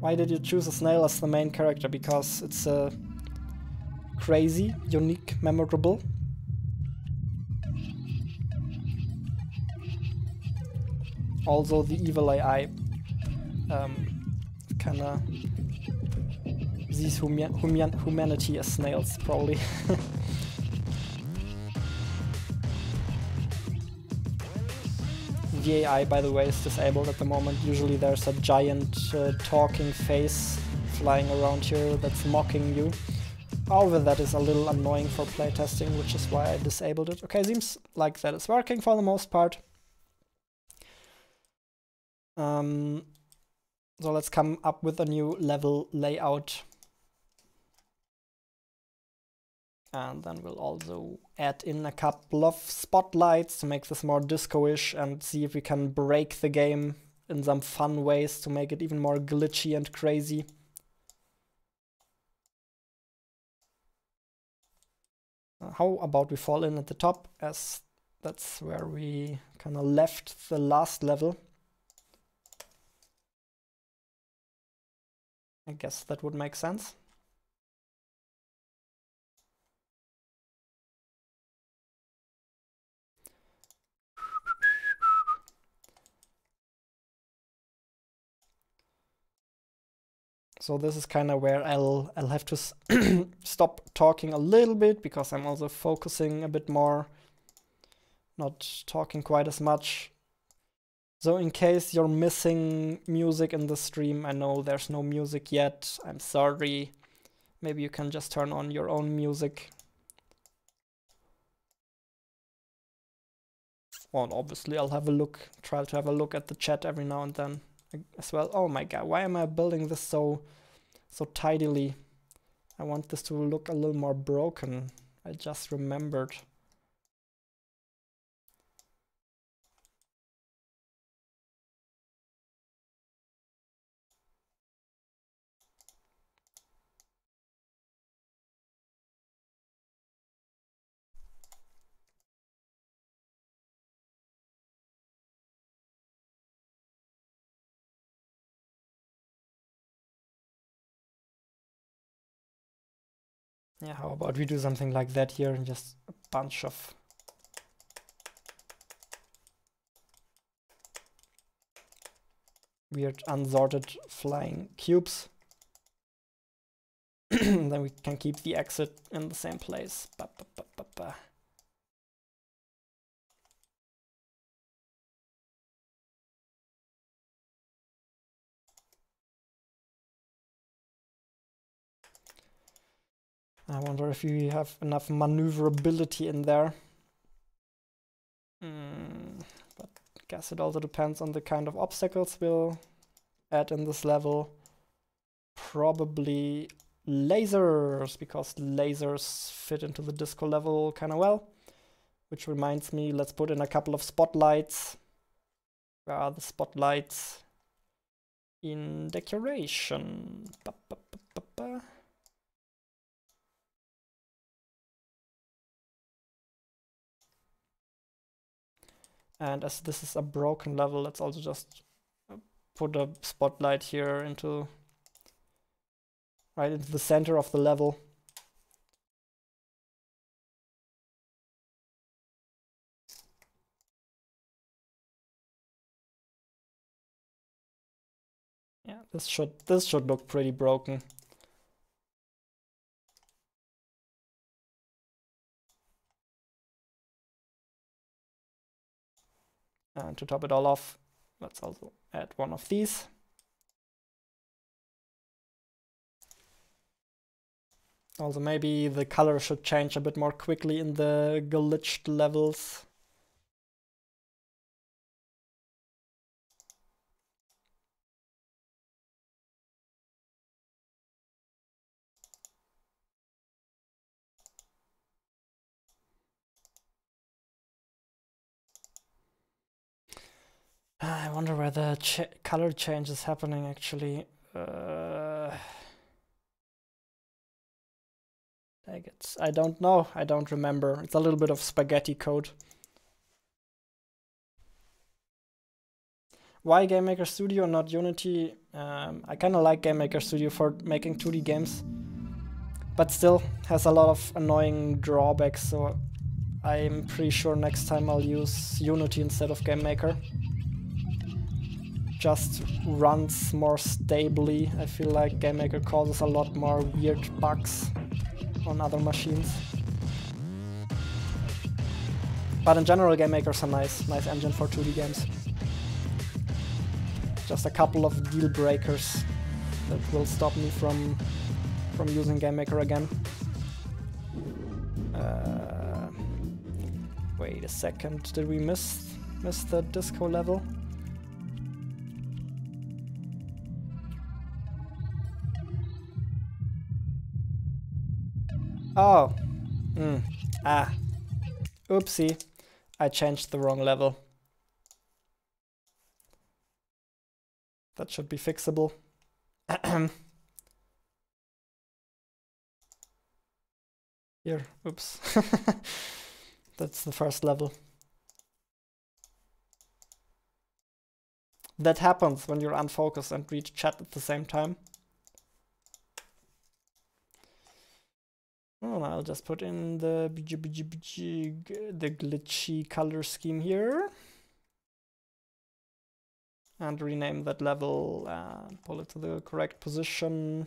Why did you choose a snail as the main character? Because it's crazy, unique, memorable. Also, the evil AI kinda sees humanity as snails, probably. The AI, by the way, is disabled at the moment. Usually there's a giant talking face flying around here that's mocking you. However, that is a little annoying for playtesting, which is why I disabled it. Okay, seems like that is working for the most part. So let's come up with a new level layout. And then we'll also add in a couple of spotlights to make this more disco-ish and see if we can break the game in some fun ways to make it even more glitchy and crazy. How about we fall in at the top, as that's where we kind of left the last level. I guess that would make sense. So this is kind of where I'll have to stop talking a little bit, because I'm also focusing a bit more, not talking quite as much. So in case you're missing music in the stream, I know there's no music yet, I'm sorry. Maybe you can just turn on your own music. Well, and obviously I'll have a look, try to have a look at the chat every now and then as well. Oh my god, why am I building this so tidily? I want this to look a little more broken. I just remembered. Yeah, how about we do something like that here and just a bunch of weird unsorted flying cubes. Then we can keep the exit in the same place. I wonder if we have enough maneuverability in there. But I guess it also depends on the kind of obstacles we'll add in this level. Probably lasers, because lasers fit into the disco level kind of well. Which reminds me, let's put in a couple of spotlights. Where are the spotlights? In decoration. And as this is a broken level, let's also just put a spotlight here into right into the center of the level. Yeah, this should look pretty broken. And to top it all off, let's also add one of these. Also, maybe the color should change a bit more quickly in the glitched levels. I wonder where the color change is happening actually. I don't know. I don't remember. It's a little bit of spaghetti code. Why Game Maker Studio, not Unity? I kind of like Game Maker Studio for making 2D games, but still has a lot of annoying drawbacks, so I'm pretty sure next time I'll use Unity instead of Game Maker. Just runs more stably. I feel like Game Maker causes a lot more weird bugs on other machines. But in general, Game Maker's a nice engine for 2D games. Just a couple of deal breakers that will stop me from using Game Maker again. Wait a second, did we miss the disco level? Oh, oopsie, I changed the wrong level. That should be fixable. Here, oops. That's the first level. That happens when you're unfocused and read chat at the same time. Oh, I'll just put in the glitchy color scheme here. And rename that level and pull it to the correct position.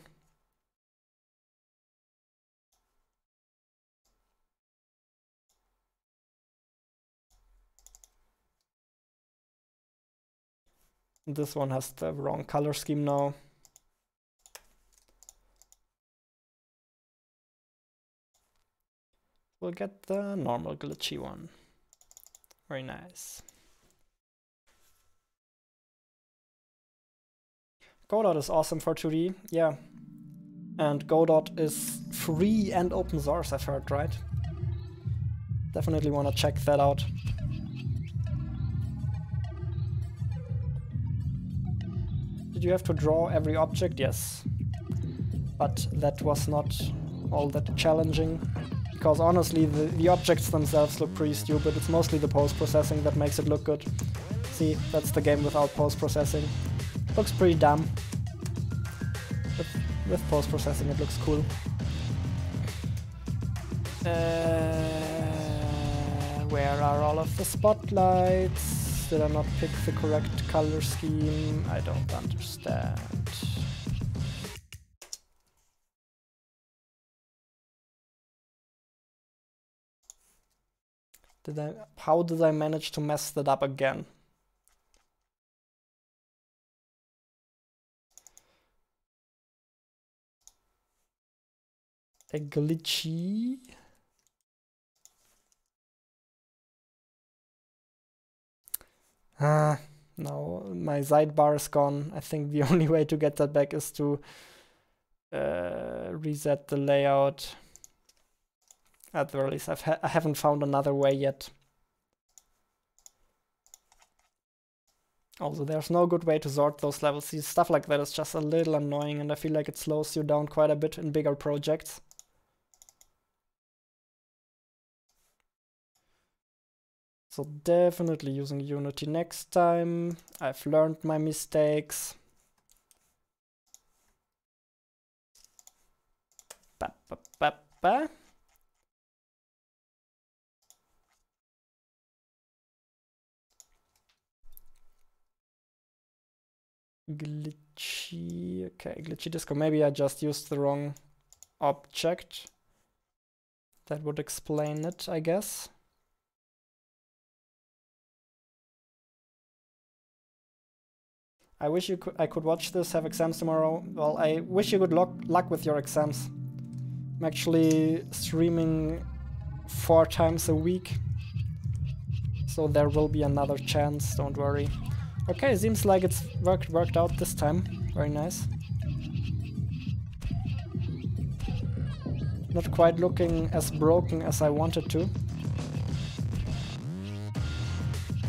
This one has the wrong color scheme now. We'll get the normal glitchy one. Very nice. Godot is awesome for 2D, yeah. And Godot is free and open source, I've heard, right? Definitely want to check that out. Did you have to draw every object? Yes. But that was not all that challenging. Because honestly, the objects themselves look pretty stupid. It's mostly the post-processing that makes it look good. See, that's the game without post-processing. Looks pretty dumb. With post-processing it looks cool. Where are all of the spotlights? Did I not pick the correct color scheme? I don't understand. How did I manage to mess that up again? A glitchy? No, my sidebar is gone. I think the only way to get that back is to reset the layout. At the very least, I haven't found another way yet. Also, there's no good way to sort those levels. See, stuff like that is just a little annoying, and I feel like it slows you down quite a bit in bigger projects. So definitely using Unity next time. I've learned my mistakes. Ba, ba, ba, ba. Glitchy, okay, glitchy disco. Maybe I just used the wrong object. That would explain it, I guess. I wish I could watch this, have exams tomorrow. Well, I wish you good luck with your exams. I'm actually streaming 4 times a week, so there will be another chance, don't worry. Okay, seems like it's worked out this time. Very nice. Not quite looking as broken as I wanted to.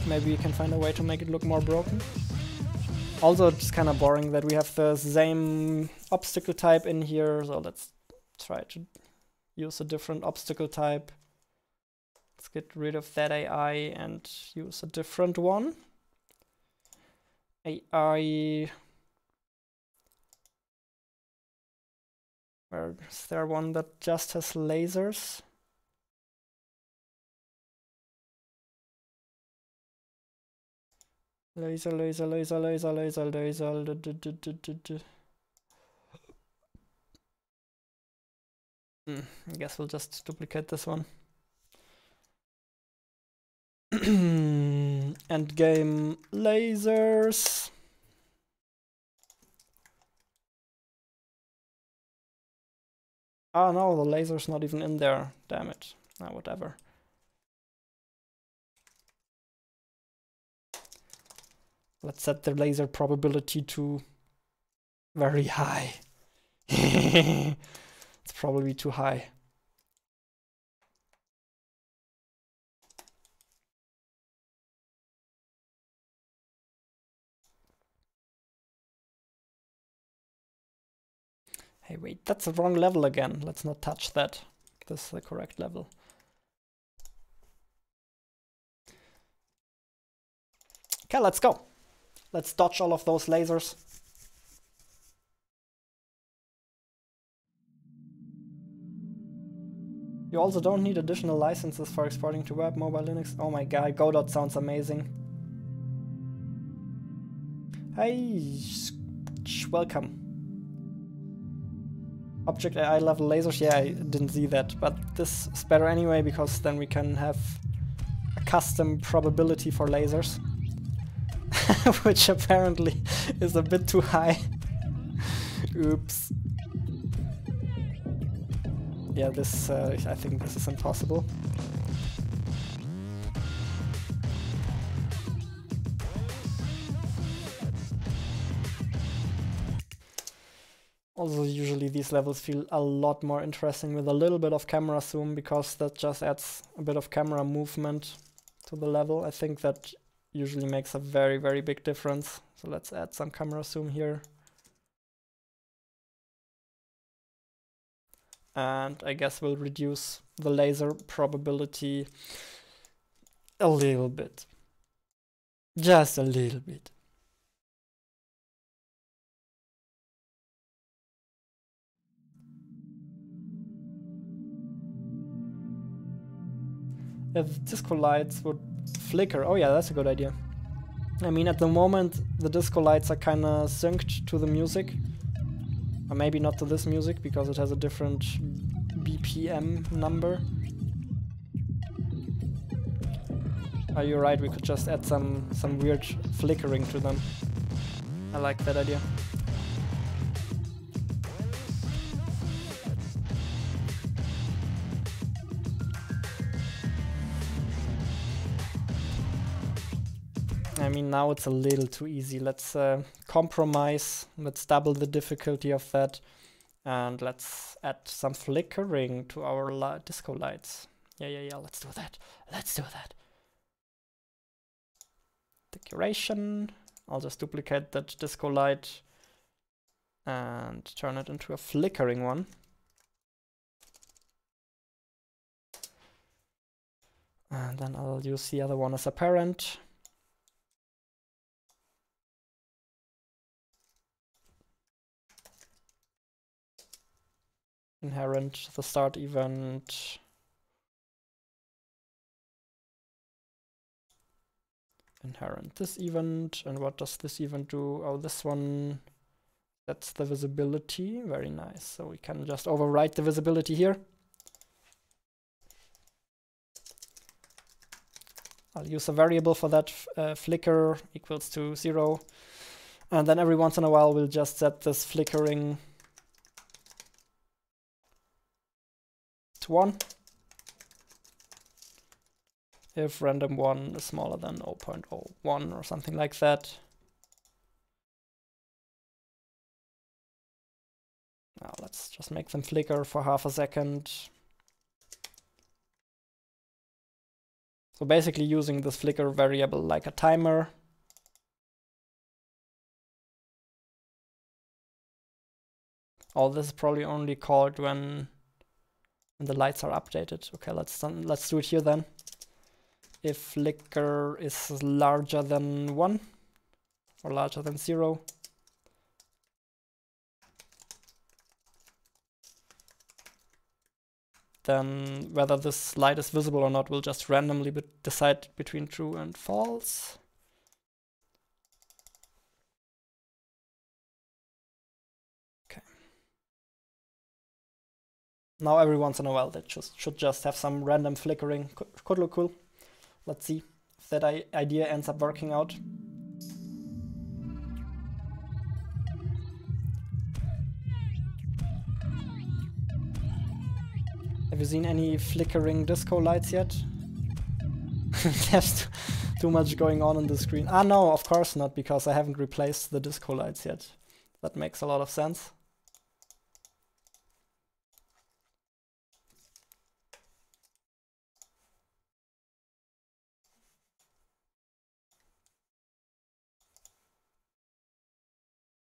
Maybe we can find a way to make it look more broken. Also, it's kind of boring that we have the same obstacle type in here, so let's try to use a different obstacle type. Let's get rid of that AI and use a different one. AI... Where is there one that just has lasers? Laser, laser, laser, laser, laser, laser. I guess we'll just duplicate this one. Endgame lasers. Ah, no, the laser's not even in there. Damn it. Ah, whatever. Let's set the laser probability to very high. It's probably too high. Hey, wait, that's the wrong level again. Let's not touch that. This is the correct level. Okay, let's go. Let's dodge all of those lasers. You also don't need additional licenses for exporting to web, mobile, Linux. Oh my god, Godot sounds amazing. Hey, welcome. Object AI level lasers, yeah, I didn't see that, but this is better anyway because then we can have a custom probability for lasers. Which apparently is a bit too high. Oops. Yeah, this, I think this is impossible. Also, usually these levels feel a lot more interesting with a little bit of camera zoom, because that just adds a bit of camera movement to the level. I think that usually makes a very, very big difference. So let's add some camera zoom here. And I guess we'll reduce the laser probability a little bit. Just a little bit. if disco lights would flicker. Oh yeah, that's a good idea. I mean, at the moment, the disco lights are kind of synced to the music. Or maybe not to this music, because it has a different BPM number. Oh, you're right, we could just add some weird flickering to them. I like that idea. I mean, now it's a little too easy. Let's compromise. Let's double the difficulty of that. And let's add some flickering to our disco lights. Yeah, let's do that. Let's do that. Decoration. I'll just duplicate that disco light and turn it into a flickering one. And then I'll use the other one as a parent. Inherent the start event. Inherent this event. And what does this event do? Oh, this one, that's the visibility. Very nice. So we can just overwrite the visibility here. I'll use a variable for that, flicker equals to 0. And then every once in a while we'll just set this flickering to 1. If random 1 is smaller than 0.01 or something like that. Now let's just make them flicker for half a second. So basically using this flicker variable like a timer. Oh, this is probably only called when the lights are updated. Okay, let's do it here then. If flicker is larger than 1 or larger than 0, then whether this light is visible or not will just randomly decide between true and false. Okay. Now every once in a while that should just have some random flickering. Could look cool. Let's see if that idea ends up working out. Have you seen any flickering disco lights yet? There's too much going on the screen. Ah, no, of course not, because I haven't replaced the disco lights yet. That makes a lot of sense.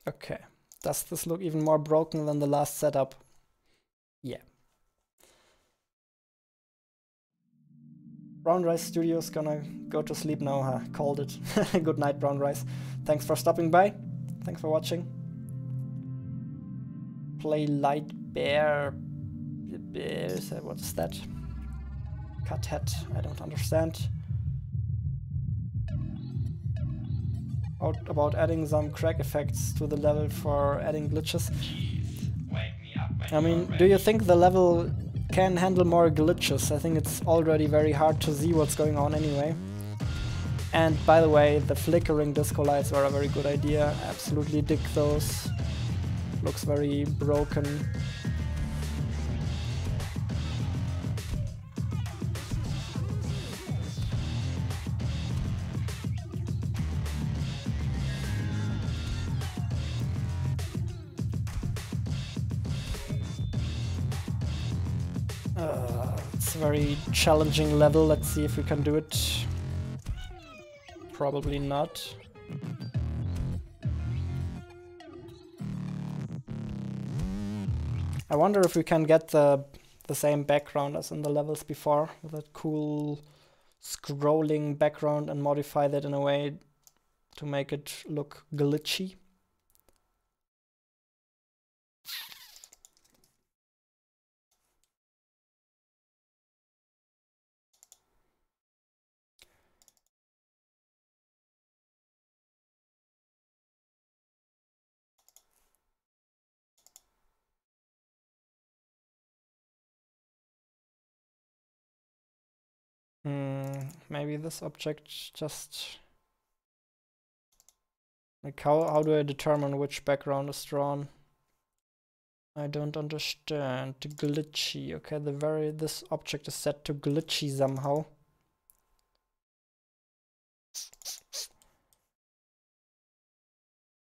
Okay, does this look even more broken than the last setup? Yeah. Brown Rice Studios gonna go to sleep now, huh? Called it. Good night, Brown Rice. Thanks for stopping by. Thanks for watching. Play Light Bear. What's that? Cut hat. I don't understand. About adding some crack effects to the level for adding glitches. I mean, do you think the level can handle more glitches? I think it's already very hard to see what's going on anyway. And by the way, the flickering disco lights were a very good idea. I absolutely dig those. Looks very broken. It's a very challenging level. Let's see if we can do it. Probably not. I wonder if we can get the same background as in the levels before, with that cool scrolling background, and modify that in a way to make it look glitchy. maybe this object just... Like how do I determine which background is drawn? I don't understand. Glitchy. Okay, this object is set to glitchy somehow.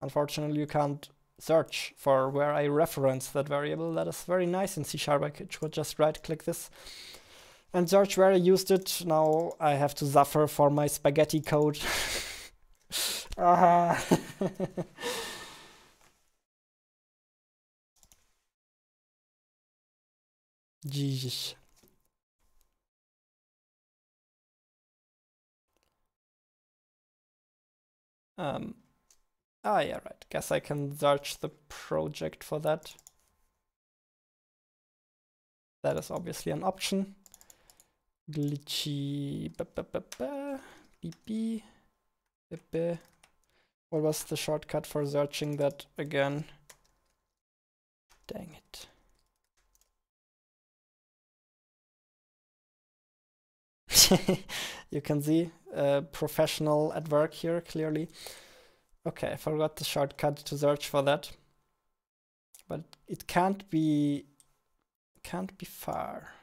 Unfortunately, you can't search for where I reference that variable. That is very nice in C#. I could just right-click this and search where I used it. Now I have to suffer for my spaghetti code. Ah. Jesus. Yeah, right. Guess I can search the project for that. That is obviously an option. Glitchy. BP. What was the shortcut for searching that again? Dang it. You can see professional at work here, clearly. Okay, I forgot the shortcut to search for that. But it can't be far.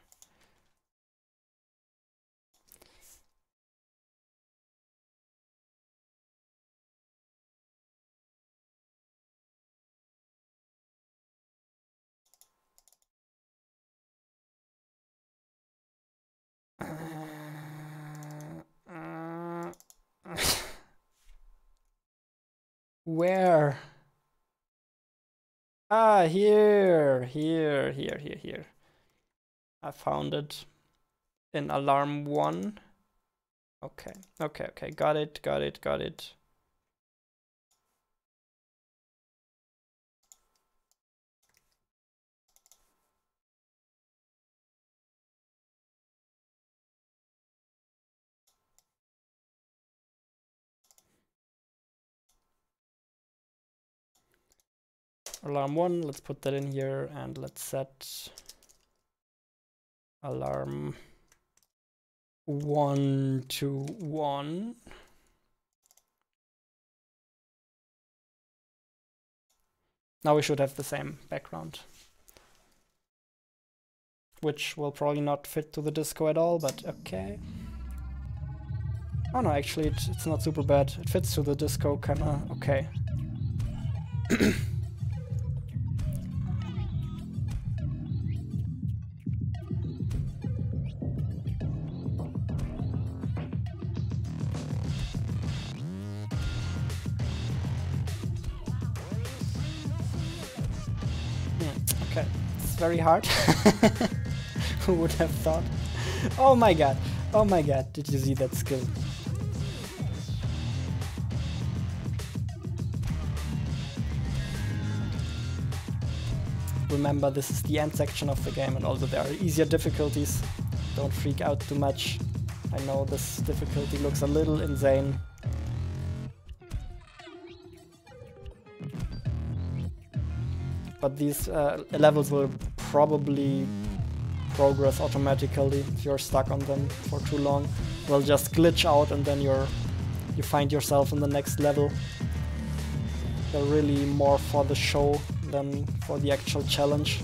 Where? Ah, here. I found it in alarm 1. Okay. Got it. Alarm 1, let's put that in here and let's set alarm 1 to 1. Now we should have the same background, which will probably not fit to the disco at all, but okay. Oh no, actually it's not super bad. It fits to the disco kinda okay. Okay, it's very hard. Who would have thought? Oh my god, did you see that skill? Remember, this is the end section of the game, and also there are easier difficulties. Don't freak out too much. I know this difficulty looks a little insane. But these levels will probably progress automatically if you're stuck on them for too long. They'll just glitch out and then you find yourself in the next level. They're really more for the show than for the actual challenge.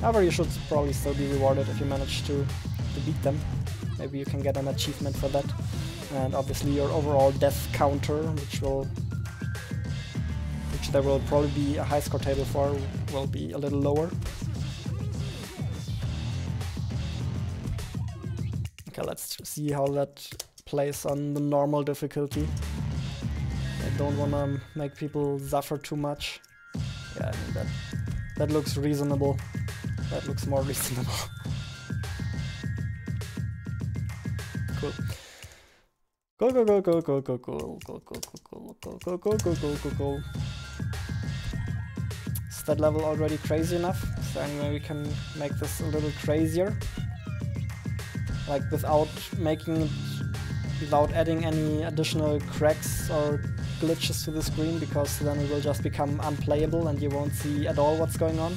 However, you should probably still be rewarded if you manage to beat them. Maybe you can get an achievement for that. And obviously your overall death counter, which there will probably be a high score table for, will be a little lower. Okay, let's see how that plays on the normal difficulty. I don't want to make people suffer too much. Yeah, I mean that looks reasonable. That looks more reasonable. Cool. Go. Is that level already crazy enough? Is there any way we can make this a little crazier? Like without adding any additional cracks or glitches to the screen, because then it will just become unplayable and you won't see at all what's going on.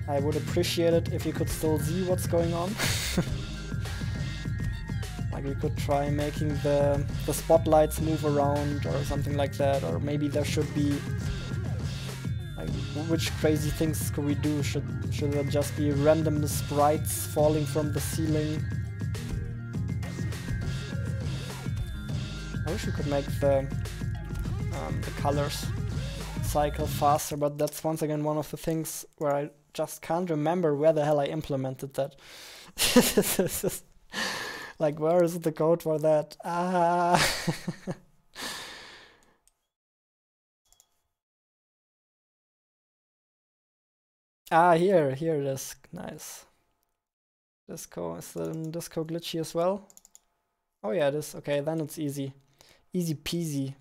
I would appreciate it if you could still see what's going on. Like we could try making the spotlights move around or something like that, or maybe there should be like, which crazy things could we do? Should there just be random sprites falling from the ceiling? I wish we could make the colors cycle faster, but that's once again one of the things where I just can't remember where the hell I implemented that. Like, where is the code for that? Ah. Here it is. Nice. Disco, is the disco glitchy as well? Oh yeah, it is. Okay, then it's easy. Easy peasy.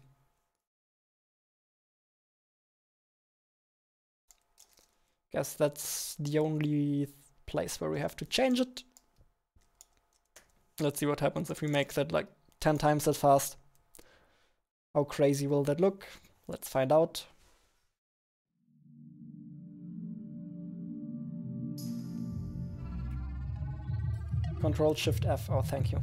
Guess that's the only place where we have to change it. Let's see what happens if we make that like 10 times that fast. How crazy will that look? Let's find out. Control-Shift-F. Oh, thank you.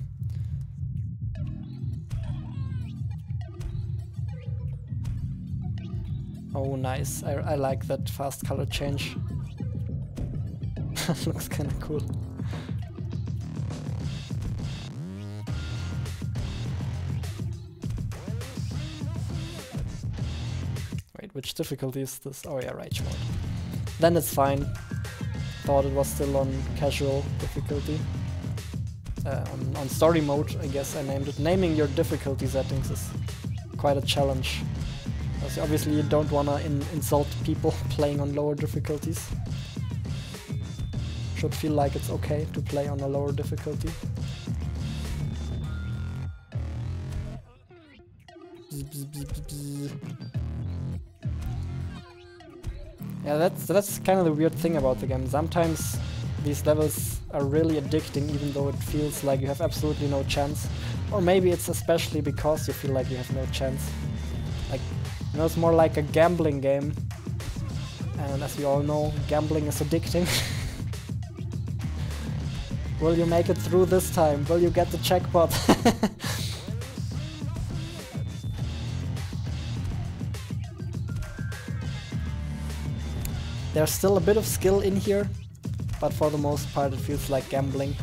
Oh, nice. I like that fast color change. Looks kind of cool. Wait, which difficulty is this? Oh yeah, Rage mode. Then it's fine. Thought it was still on casual difficulty. On story mode, I guess I named it. Naming your difficulty settings is quite a challenge. Because obviously you don't wanna insult people playing on lower difficulties. Should feel like it's okay to play on a lower difficulty. Yeah, that's kind of the weird thing about the game. Sometimes these levels are really addicting, even though it feels like you have absolutely no chance. Or maybe it's especially because you feel like you have no chance. Like, you know, it's more like a gambling game. And as we all know, gambling is addicting. Will you make it through this time? Will you get the jackpot? There's still a bit of skill in here, but for the most part it feels like gambling.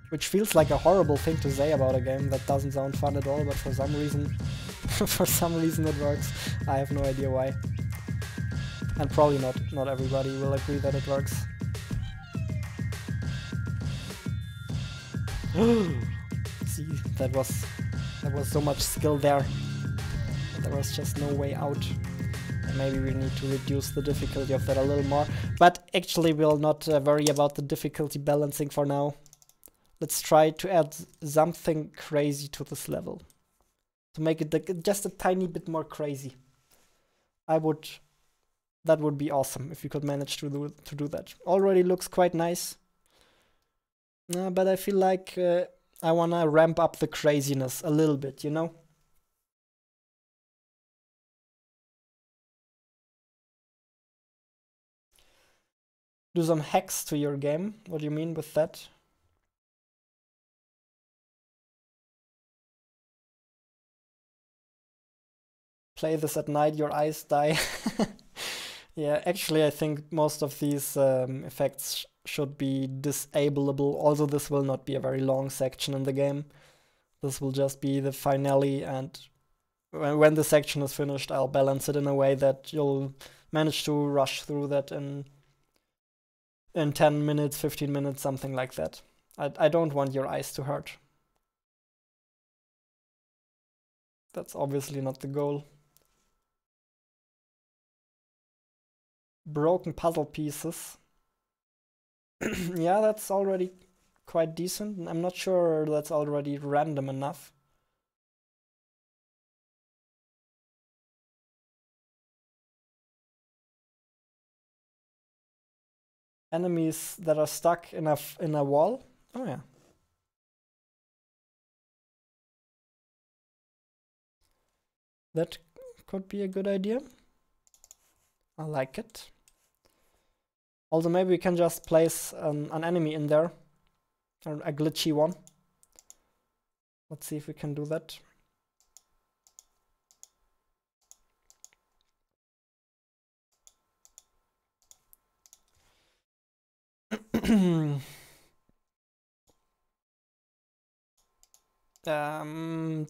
Which feels like a horrible thing to say about a game that doesn't sound fun at all, but for some reason for some reason it works. I have no idea why. And probably not everybody will agree that it works. See, that was so much skill there. There was just no way out. And maybe we need to reduce the difficulty of that a little more. But actually we'll not worry about the difficulty balancing for now. Let's try to add something crazy to this level. To make it just a tiny bit more crazy. That would be awesome if we could manage to do that. Already looks quite nice. But I feel like I wanna ramp up the craziness a little bit, you know? Do some hacks to your game. What do you mean with that? Play this at night, your eyes die. Yeah, actually I think most of these effects should be disableable. Also, this will not be a very long section in the game. This will just be the finale, and when the section is finished, I'll balance it in a way that you'll manage to rush through that in 10 minutes, 15 minutes, something like that. I don't want your eyes to hurt. That's obviously not the goal. Broken puzzle pieces. Yeah, that's already quite decent. I'm not sure that's already random enough. Enemies that are stuck in a wall. Oh yeah. That could be a good idea. I like it. Also, maybe we can just place an enemy in there, a glitchy one. Let's see if we can do that.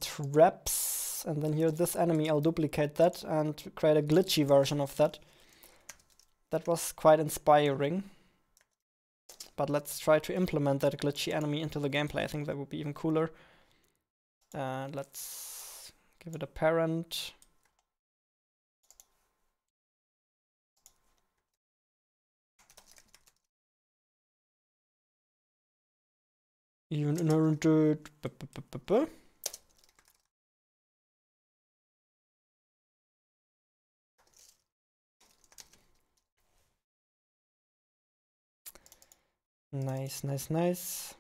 Traps, and then here this enemy, I'll duplicate that and create a glitchy version of that. That was quite inspiring. But let's try to implement that glitchy enemy into the gameplay. I think that would be even cooler. Let's give it a parent. Even inherited. Nice, nice, nice.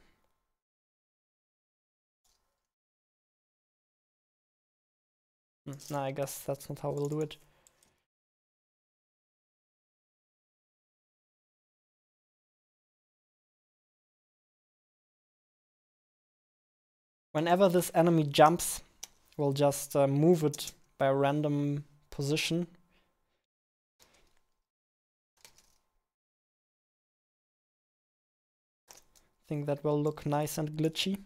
No, I guess that's not how we'll do it. Whenever this enemy jumps, we'll just move it by a random position. I think that will look nice and glitchy.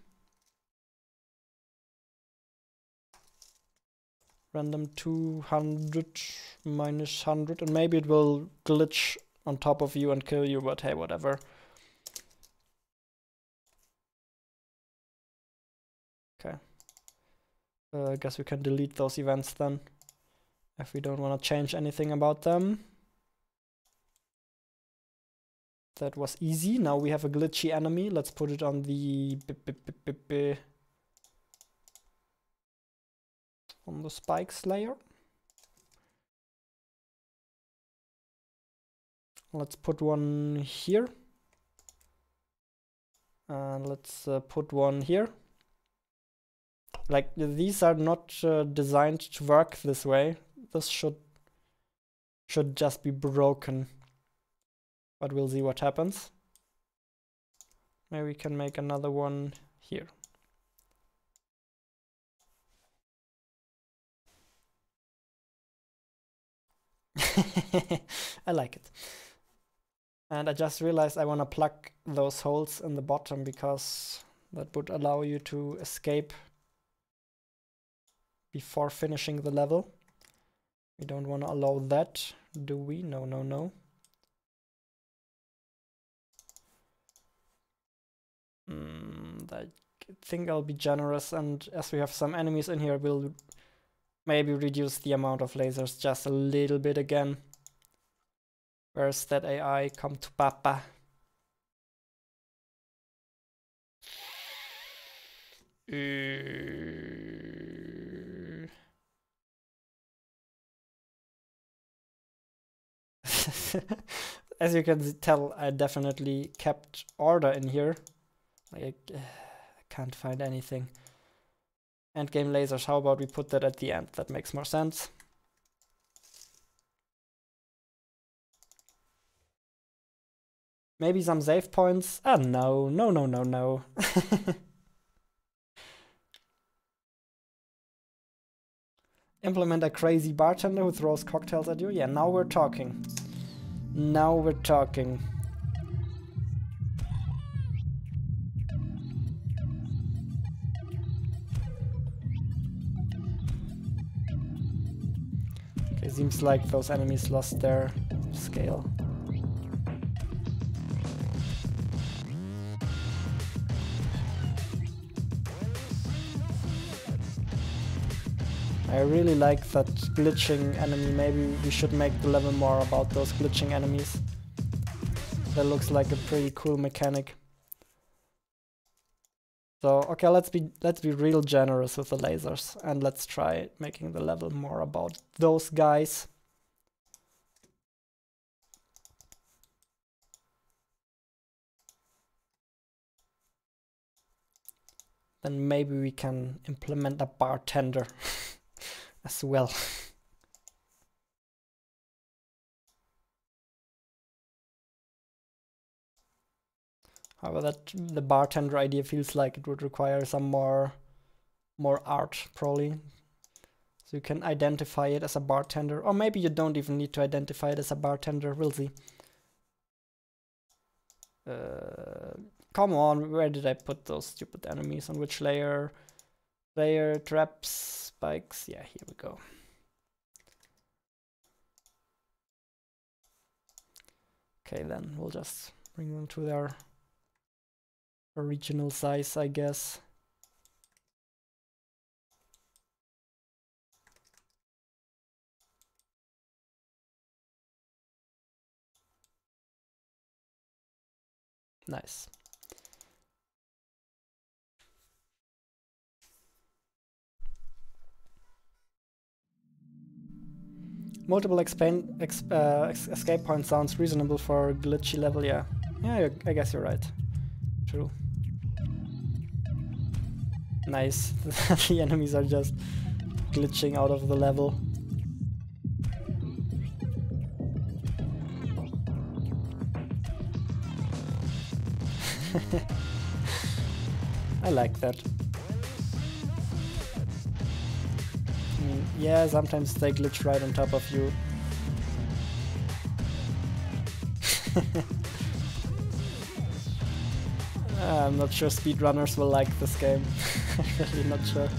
Random 200 minus 100, and maybe it will glitch on top of you and kill you, but hey, whatever. Okay. I guess we can delete those events then, if we don't want to change anything about them. That was easy. Now we have a glitchy enemy. Let's put it on the spikes layer. Let's put one here. And let's put one here. Like, these are not designed to work this way. This should just be broken. But we'll see what happens. Maybe we can make another one here. I like it. And I just realized I want to plug those holes in the bottom because that would allow you to escape before finishing the level. We don't want to allow that, do we? No, no, no. I think I'll be generous, and as we have some enemies in here, we'll maybe reduce the amount of lasers just a little bit again. Where's that AI? Come to Papa. As you can tell, I definitely kept order in here. Like, I can't find anything. Endgame lasers, how about we put that at the end? That makes more sense. Maybe some save points? Ah, no, no, no, no, no. Implement a crazy bartender who throws cocktails at you? Yeah, now we're talking. Now we're talking. Okay, seems like those enemies lost their scale. I really like that glitching enemy. Maybe we should make the level more about those glitching enemies. That looks like a pretty cool mechanic. So, okay, let's be real generous with the lasers, and let's try making the level more about those guys. Then maybe we can implement a bartender. as well. However, that the bartender idea feels like it would require some more art, probably. So you can identify it as a bartender, or maybe you don't even need to identify it as a bartender. We'll see. Come on, where did I put those stupid enemies? On which layer? Layer, traps, spikes. Yeah, here we go. Okay, then we'll just bring them to their original size, I guess. Nice. Multiple escape points sounds reasonable for a glitchy level, yeah. Yeah, I guess you're right. True. Nice. The enemies are just glitching out of the level. I like that. I mean, yeah, sometimes they glitch right on top of you. I'm not sure speedrunners will like this game. I'm really not sure.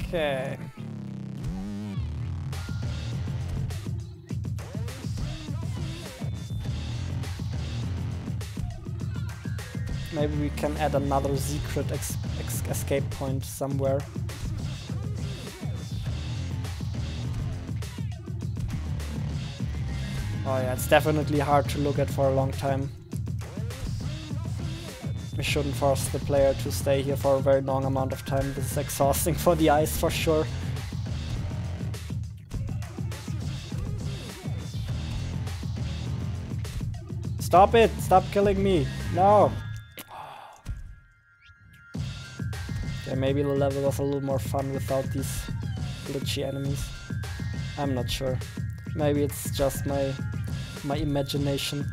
Okay. Maybe we can add another secret escape point somewhere. Oh yeah, it's definitely hard to look at for a long time. We shouldn't force the player to stay here for a very long amount of time. This is exhausting for the eyes for sure. Stop it! Stop killing me! No! Okay, maybe the level was a little more fun without these glitchy enemies. I'm not sure. Maybe it's just my imagination.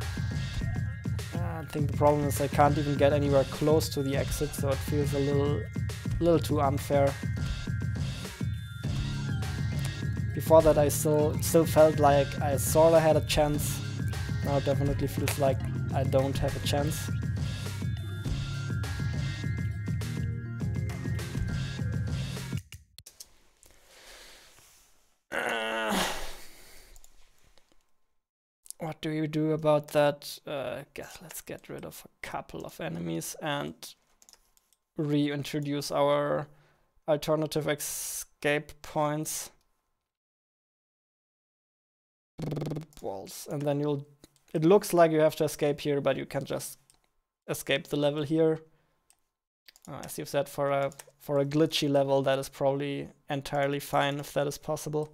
I think the problem is I can't even get anywhere close to the exit, so it feels a little too unfair. Before that I still felt like I sorta had a chance. Now it definitely feels like I don't have a chance. What do we do about that? Guess let's get rid of a couple of enemies and reintroduce our alternative escape points. Walls, and then it looks like you have to escape here, but you can just escape the level here. As you've said, for a glitchy level, that is probably entirely fine if that is possible.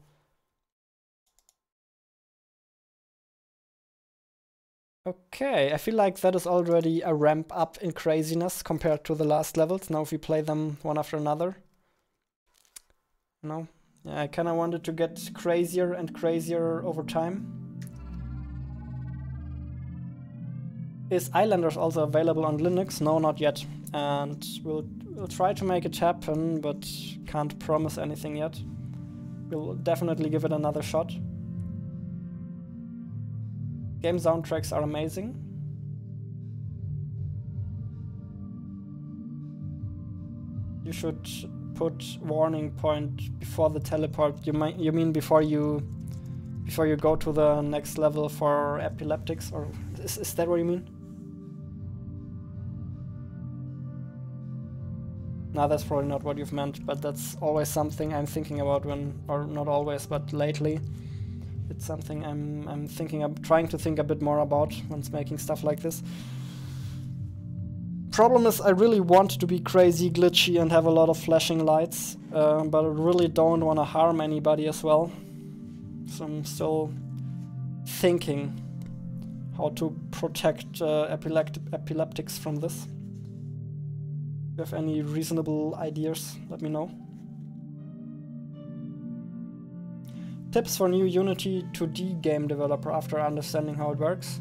Okay, I feel like that is already a ramp up in craziness compared to the last levels. Now if we play them one after another. No? Yeah, I kinda wanted to get crazier and crazier over time. Is Islanders also available on Linux? No, not yet. And we'll try to make it happen, but can't promise anything yet. We'll definitely give it another shot. Game soundtracks are amazing. You should put warning point before the teleport. You mean before you go to the next level for epileptics, or is that what you mean? No, that's probably not what you've meant, but that's always something I'm thinking about or not always, but lately. It's something I'm trying to think a bit more about when making stuff like this. Problem is, I really want to be crazy glitchy and have a lot of flashing lights, but I really don't want to harm anybody as well. So I'm still thinking how to protect epileptics from this. If you have any reasonable ideas, let me know. Tips for new Unity 2D game developer after understanding how it works.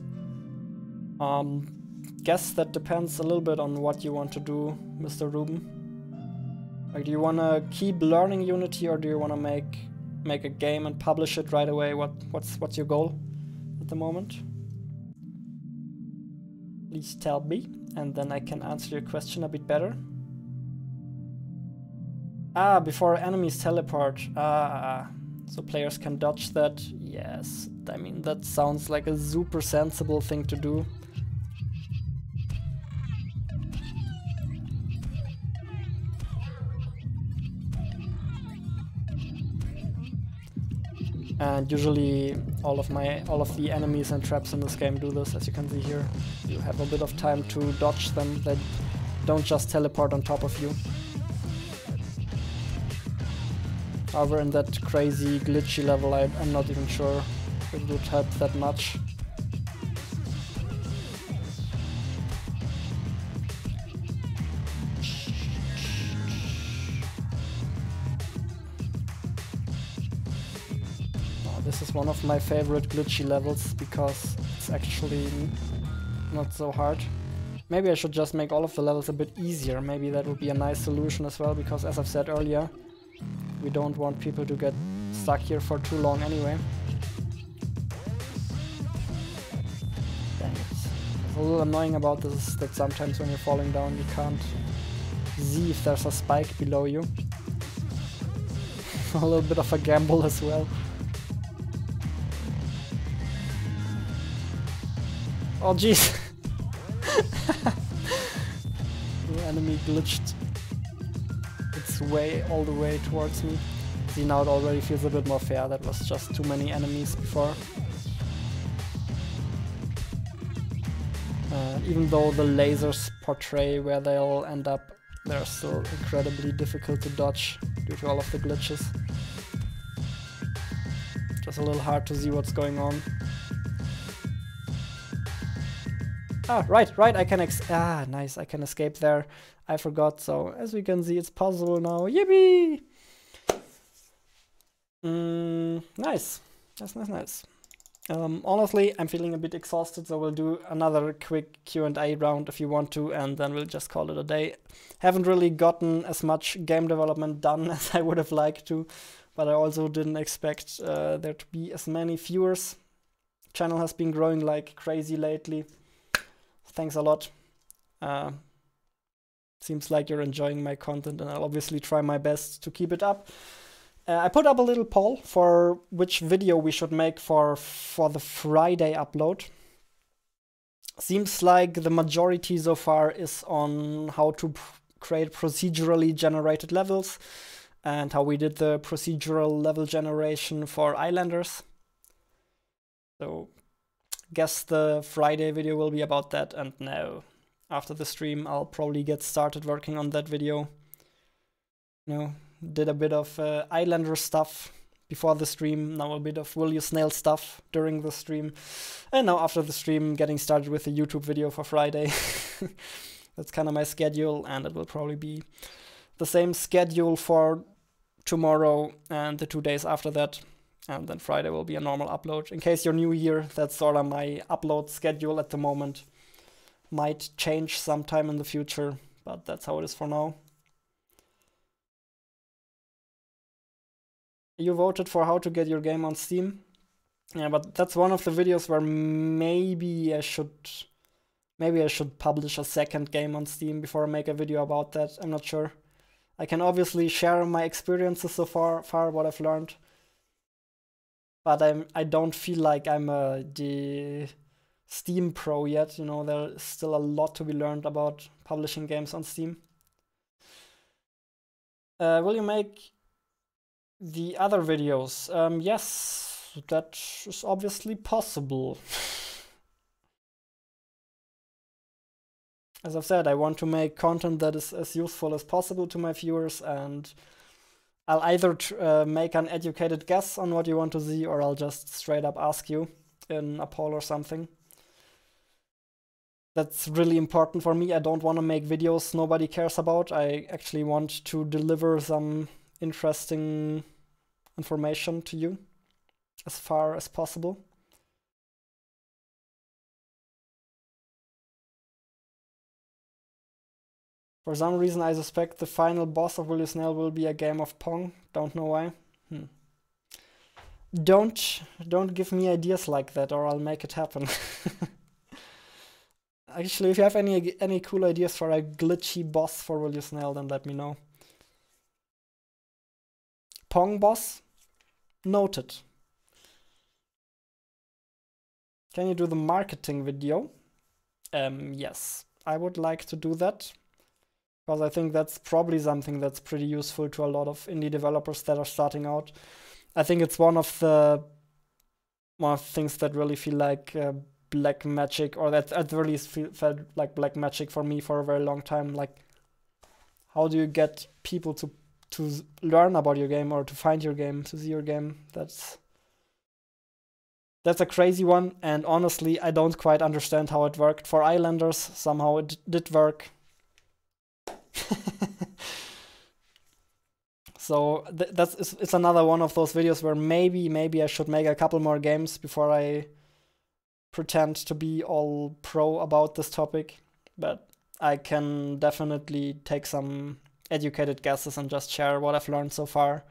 Guess that depends a little bit on what you want to do, Mr. Ruben. Like, do you want to keep learning Unity, or do you want to make a game and publish it right away? What's your goal at the moment? Please tell me, and then I can answer your question a bit better. Ah, before enemies teleport. So players can dodge that. Yes, I mean, that sounds like a super sensible thing to do. And usually all of the enemies and traps in this game do this, as you can see here. You have a bit of time to dodge them. They don't just teleport on top of you. However, in that crazy glitchy level, I'm not even sure it would help that much. This is one of my favorite glitchy levels because it's actually not so hard. Maybe I should just make all of the levels a bit easier. Maybe that would be a nice solution as well, because as I've said earlier, we don't want people to get stuck here for too long anyway. Dang it. What's a little annoying about this is that sometimes when you're falling down you can't see if there's a spike below you. A little bit of a gamble as well. Oh jeez! The enemy glitched its way all the way towards me. See, now it already feels a bit more fair. That was just too many enemies before. Even though the lasers portray where they'll end up, they're still incredibly difficult to dodge due to all of the glitches. Just a little hard to see what's going on. Ah, right, I can nice, I can escape there. I forgot, so as we can see, it's possible now. Yippee! Nice. Nice. Honestly, I'm feeling a bit exhausted, so we'll do another quick Q&A round if you want to, and then we'll just call it a day. Haven't really gotten as much game development done as I would have liked to, but I also didn't expect there to be as many viewers. Channel has been growing like crazy lately. Thanks a lot. Seems like you're enjoying my content, and I'll obviously try my best to keep it up. I put up a little poll for which video we should make for the Friday upload. Seems like the majority so far is on how to create procedurally generated levels and how we did the procedural level generation for Islanders. So guess the Friday video will be about that, and now after the stream I'll probably get started working on that video. You know, did a bit of Islander stuff before the stream, now a bit of Will You Snail stuff during the stream, and now after the stream getting started with the YouTube video for Friday. That's kind of my schedule, and it will probably be the same schedule for tomorrow and the 2 days after that. And then Friday will be a normal upload. In case you're new here, that's sort of my upload schedule at the moment. Might change sometime in the future, but that's how it is for now. You voted for how to get your game on Steam. Yeah, but that's one of the videos where maybe I should publish a second game on Steam before I make a video about that. I'm not sure. I can obviously share my experiences so far what I've learned. But I don't feel like I'm the Steam pro yet. You know, there's still a lot to be learned about publishing games on Steam. Will you make the other videos? Yes, that is obviously possible. as I've said, I want to make content that is as useful as possible to my viewers, and I'll either make an educated guess on what you want to see, or I'll just straight up ask you in a poll or something. That's really important for me. I don't want to make videos nobody cares about. I actually want to deliver some interesting information to you as far as possible. For some reason, I suspect the final boss of Will You Snail will be a game of Pong. Don't know why. Don't give me ideas like that, or I'll make it happen. Actually, if you have any cool ideas for a glitchy boss for Will You Snail, then let me know. Pong boss? Noted. Can you do the marketing video? Yes, I would like to do that, because I think that's probably something that's pretty useful to a lot of indie developers that are starting out. I think it's one of the things that really feel like black magic, or that at the least felt like black magic for me for a very long time. Like, how do you get people to learn about your game, or to find your game, to see your game? That's a crazy one, and honestly, I don't quite understand how it worked. For Islanders, somehow it did work. So it's another one of those videos where maybe I should make a couple more games before I pretend to be all pro about this topic. But I can definitely take some educated guesses and just share what I've learned so far.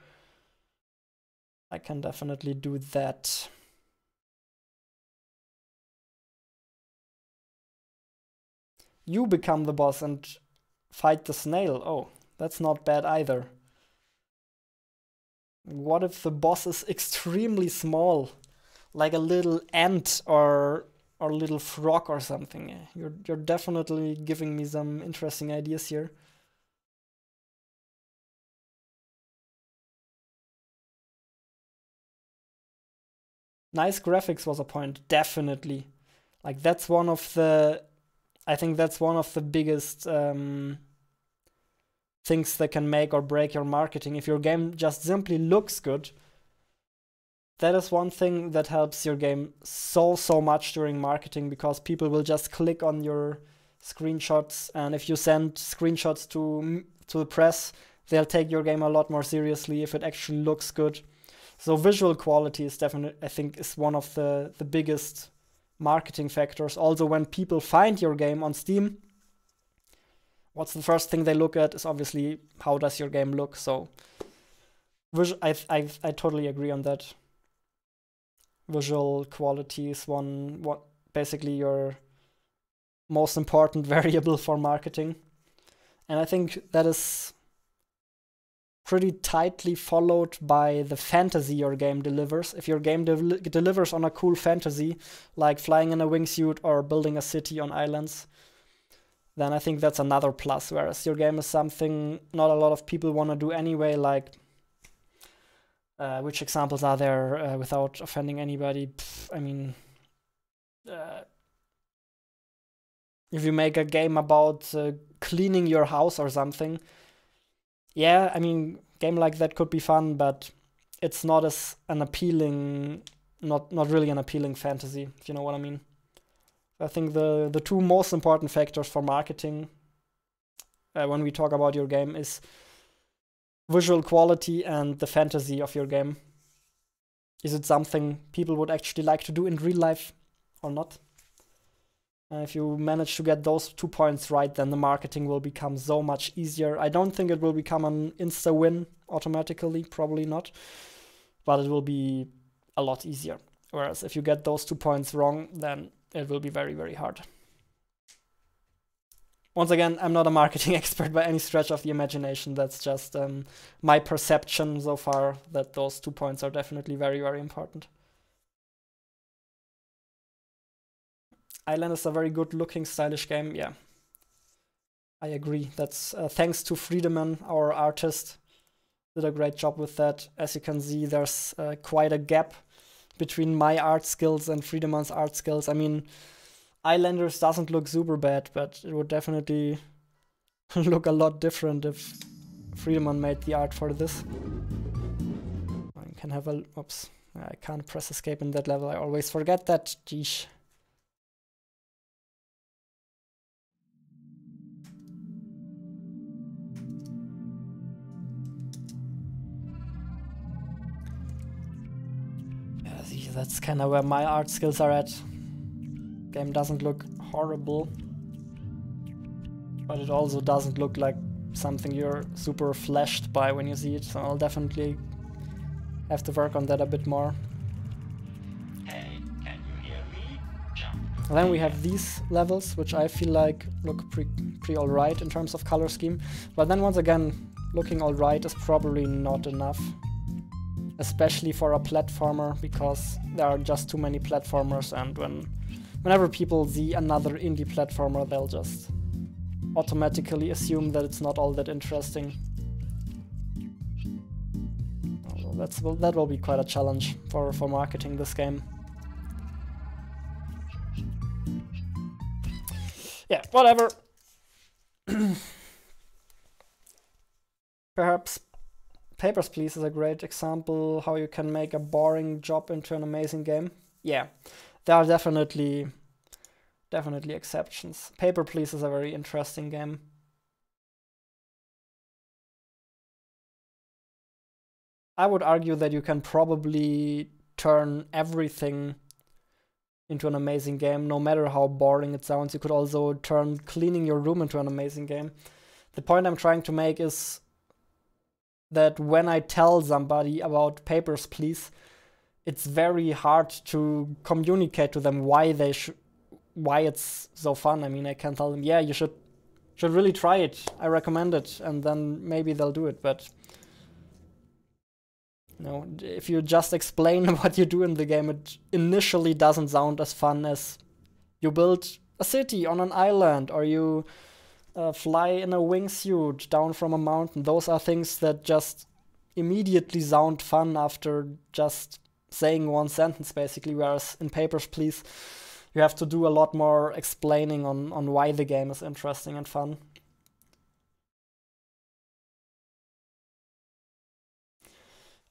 I can definitely do that. You become the boss and fight the snail. Oh, that's not bad either. What if the boss is extremely small, like a little ant or little frog or something? You're definitely giving me some interesting ideas here. Nice graphics was a point, definitely. Like, that's one of the, I think that's one of the biggest things that can make or break your marketing. If your game just simply looks good, that is one thing that helps your game so much during marketing, because people will just click on your screenshots, and if you send screenshots to the press, they'll take your game a lot more seriously if it actually looks good. So visual quality is definitely, I think, is one of the biggest marketing factors. Also, when people find your game on Steam, what's the first thing they look at is obviously how does your game look. So I totally agree on that. Visual quality is basically your most important variable for marketing. And I think that is pretty tightly followed by the fantasy your game delivers. If your game delivers on a cool fantasy, like flying in a wingsuit or building a city on islands, then I think that's another plus. Whereas your game is something not a lot of people want to do anyway, like which examples are there without offending anybody? I mean, if you make a game about cleaning your house or something, yeah, I mean, game like that could be fun, but it's not as an appealing, not really an appealing fantasy, if you know what I mean. I think the two most important factors for marketing when we talk about your game is visual quality and the fantasy of your game. Is it something people would actually like to do in real life or not? If you manage to get those 2 points right, then the marketing will become so much easier. I don't think it will become an insta-win automatically, probably not, but it will be a lot easier. Whereas if you get those 2 points wrong, then it will be very, very hard. Once again, I'm not a marketing expert by any stretch of the imagination. That's just my perception so far, that those 2 points are definitely very, very important. Island is a very good looking, stylish game, yeah. I agree. That's thanks to Friedemann, our artist, did a great job with that. As you can see, there's quite a gap between my art skills and Friedemann's art skills. I mean, Islanders doesn't look super bad, but it would definitely look a lot different if Friedemann made the art for this. I can have a... Oops. I can't press escape in that level. I always forget that. Geesh. Yeah, see, that's kind of where my art skills are at. Game doesn't look horrible, but it also doesn't look like something you're super flashed by when you see it, so I'll definitely have to work on that a bit more. Hey, can you hear me? Jump. And then we have these levels, which I feel like look pretty alright in terms of color scheme, but then once again, looking alright is probably not enough. Especially for a platformer, because there are just too many platformers, and whenever people see another indie platformer, they'll just automatically assume that it's not all that interesting. Well, that will be quite a challenge for marketing this game. Yeah, whatever. Perhaps Papers, Please is a great example how you can make a boring job into an amazing game. Yeah, there are definitely exceptions. Paper, Please is a very interesting game. I would argue that you can probably turn everything into an amazing game, no matter how boring it sounds. You could also turn cleaning your room into an amazing game. The point I'm trying to make is that when I tell somebody about Papers, Please, it's very hard to communicate to them why it's so fun. I mean, I can tell them, yeah, you should really try it. I recommend it, and then maybe they'll do it. But you know, if you just explain what you do in the game, it initially doesn't sound as fun as you build a city on an island, or you fly in a wingsuit down from a mountain. Those are things that just immediately sound fun after just saying one sentence, basically, whereas in Papers, Please, you have to do a lot more explaining on why the game is interesting and fun.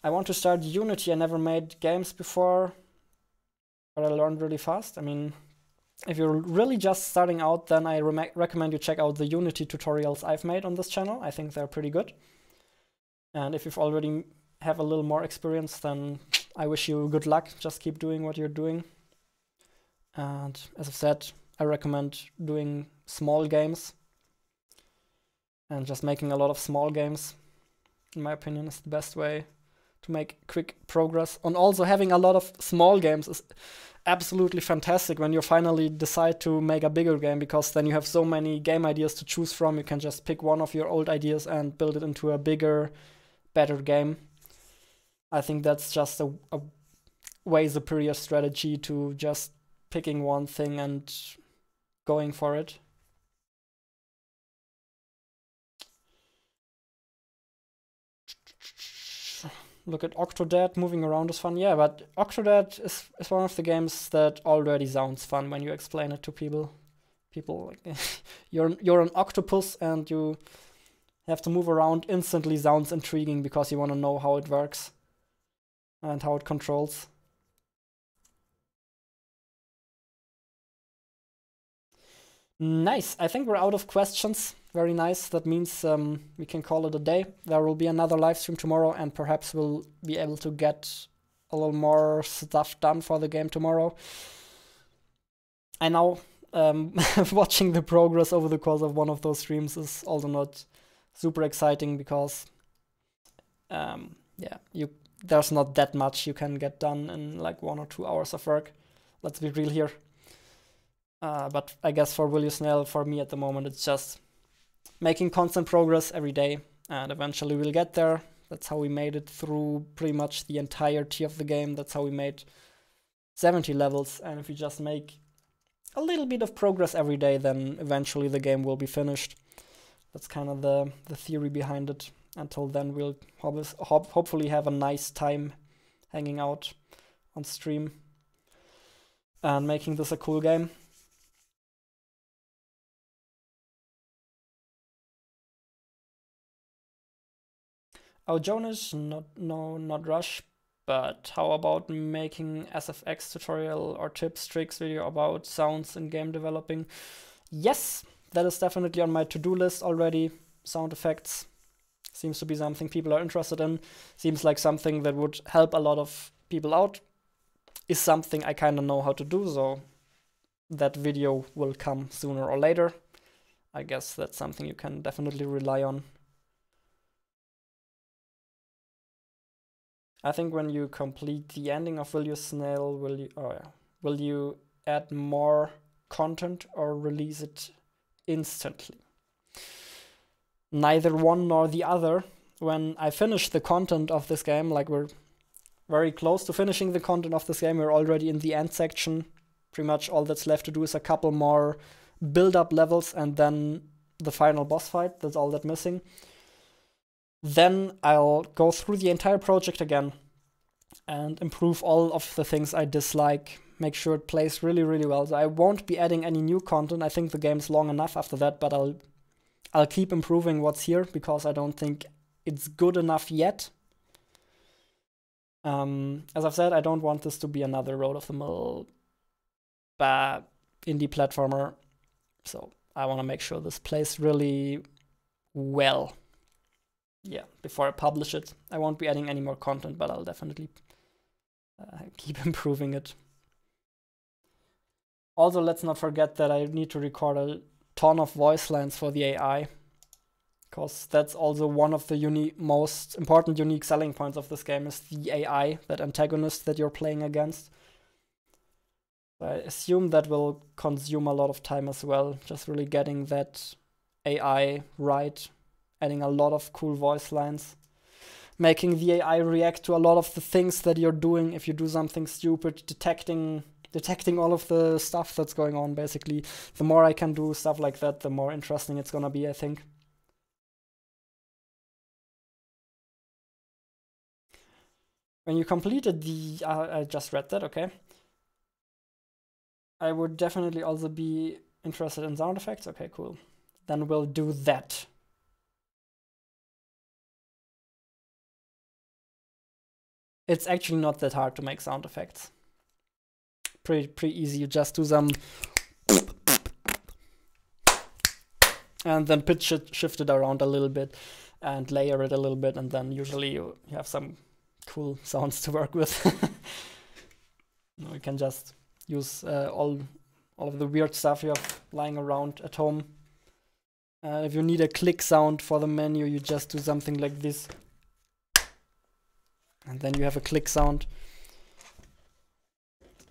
I want to start Unity. I never made games before, but I learned really fast. I mean, if you're really just starting out, then I recommend you check out the Unity tutorials I've made on this channel. I think they're pretty good. And if you've already have a little more experience, then I wish you good luck. Just keep doing what you're doing. And as I've said, I recommend doing small games. And just making a lot of small games, in my opinion, is the best way to make quick progress. And also having a lot of small games is absolutely fantastic when you finally decide to make a bigger game, because then you have so many game ideas to choose from. You can just pick one of your old ideas and build it into a bigger, better game. I think that's just a way superior strategy to just picking one thing and going for it. Look at Octodad. Moving around is fun. Yeah, but Octodad is one of the games that already sounds fun when you explain it to people. People, like, you're an octopus and you have to move around instantly sounds intriguing because you want to know how it works and how it controls. Nice. I think we're out of questions. Very nice. That means we can call it a day. There will be another live stream tomorrow, and perhaps we'll be able to get a little more stuff done for the game tomorrow. I know watching the progress over the course of one of those streams is also not super exciting, because yeah, there's not that much you can get done in like 1 or 2 hours of work. Let's be real here. But I guess for Willy Snell, for me at the moment, it's just making constant progress every day, and eventually we'll get there. That's how we made it through pretty much the entirety of the game. That's how we made 70 levels, and if you just make a little bit of progress every day, then eventually the game will be finished. That's kind of the theory behind it. Until then, we'll hopefully have a nice time hanging out on stream and making this a cool game. Oh, Jonas, not Rush, but how about making SFX tutorial or tips, tricks video about sounds in game developing? Yes, that is definitely on my to-do list already. Sound effects seems to be something people are interested in. Seems like something that would help a lot of people out. Is something I kind of know how to do, so that video will come sooner or later. I guess that's something you can definitely rely on. I think when you complete the ending of Will You Snail, will you add more content or release it instantly? Neither one nor the other. When I finish the content of this game, like we're very close to finishing the content of this game, we're already in the end section. Pretty much all that's left to do is a couple more build-up levels and then the final boss fight. That's all that's missing. Then I'll go through the entire project again and improve all of the things I dislike, make sure it plays really, really well. So I won't be adding any new content. I think the game's long enough after that, but I'll keep improving what's here because I don't think it's good enough yet. As I've said, I don't want this to be another road-of-the-mill indie platformer. So I want to make sure this plays really well. Yeah, before I publish it. I won't be adding any more content, but I'll definitely keep improving it. Also, let's not forget that I need to record a ton of voice lines for the AI, because that's also one of the most important unique selling points of this game is the AI, that antagonist that you're playing against. I assume that will consume a lot of time as well, just really getting that AI right, adding a lot of cool voice lines, making the AI react to a lot of the things that you're doing. If you do something stupid, detecting all of the stuff that's going on, basically. The more I can do stuff like that, the more interesting it's gonna be, I think. When you completed the... I just read that, okay. I would definitely also be interested in sound effects. Okay, cool. Then we'll do that. It's actually not that hard to make sound effects. Pretty easy. You just do some and then pitch it, shift it around a little bit and layer it a little bit, and then usually you have some cool sounds to work with. You can just use all of the weird stuff you have lying around at home. If you need a click sound for the menu, you just do something like this. And then you have a click sound.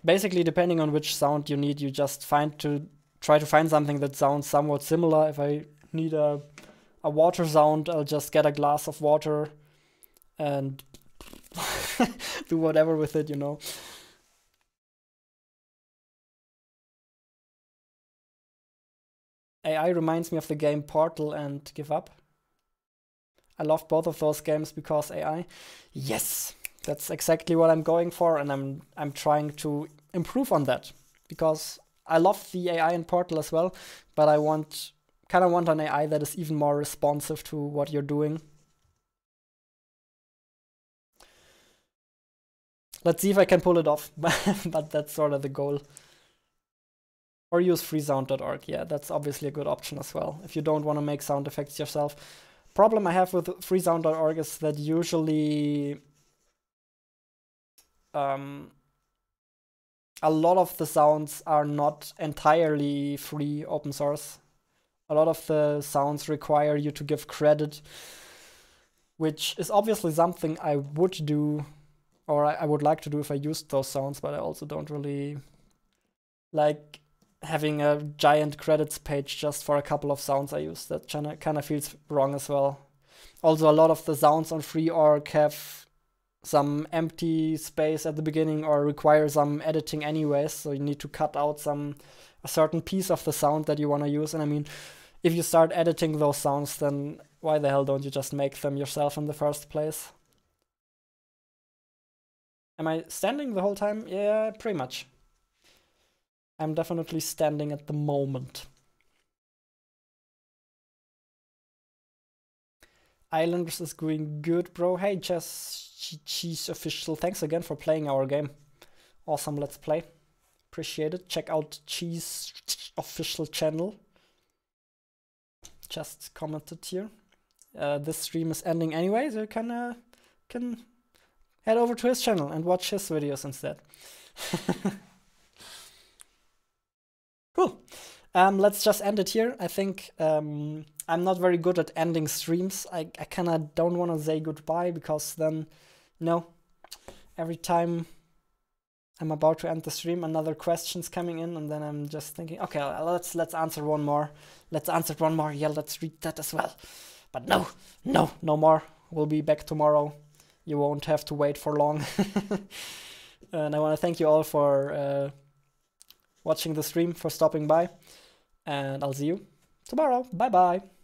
Basically, depending on which sound you need, you just try to find something that sounds somewhat similar. If I need a water sound, I'll just get a glass of water and do whatever with it, you know. AI reminds me of the game Portal and Give Up. I love both of those games because AI. Yes, that's exactly what I'm going for, and I'm trying to improve on that because I love the AI in Portal as well, but I kind of want an AI that is even more responsive to what you're doing. Let's see if I can pull it off, but that's sort of the goal. Or use freesound.org. Yeah, that's obviously a good option as well if you don't want to make sound effects yourself. Problem I have with freesound.org is that usually a lot of the sounds are not entirely free open source. A lot of the sounds require you to give credit, which is obviously something I would do, or I would like to do if I used those sounds, but I also don't really like having a giant credits page just for a couple of sounds I use. That kind of feels wrong as well. Also, a lot of the sounds on FreeOrg have some empty space at the beginning or require some editing anyways, so you need to cut out a certain piece of the sound that you want to use. And I mean, if you start editing those sounds, then why the hell don't you just make them yourself in the first place? Am I standing the whole time? Yeah, pretty much. I'm definitely standing at the moment. Islanders is going good, bro. Hey, just Cheese Official. Thanks again for playing our game. Awesome, let's play. Appreciate it. Check out Cheese Official channel. Just commented here. This stream is ending anyway, so you can head over to his channel and watch his videos instead. Cool. Let's just end it here. I think I'm not very good at ending streams. I kind of don't want to say goodbye because then, every time I'm about to end the stream, another question's coming in, and then I'm just thinking, okay, let's answer one more. Let's answer one more. Yeah, let's read that as well. But no more. We'll be back tomorrow. You won't have to wait for long. And I want to thank you all for watching the stream, for stopping by. And I'll see you tomorrow. Bye-bye.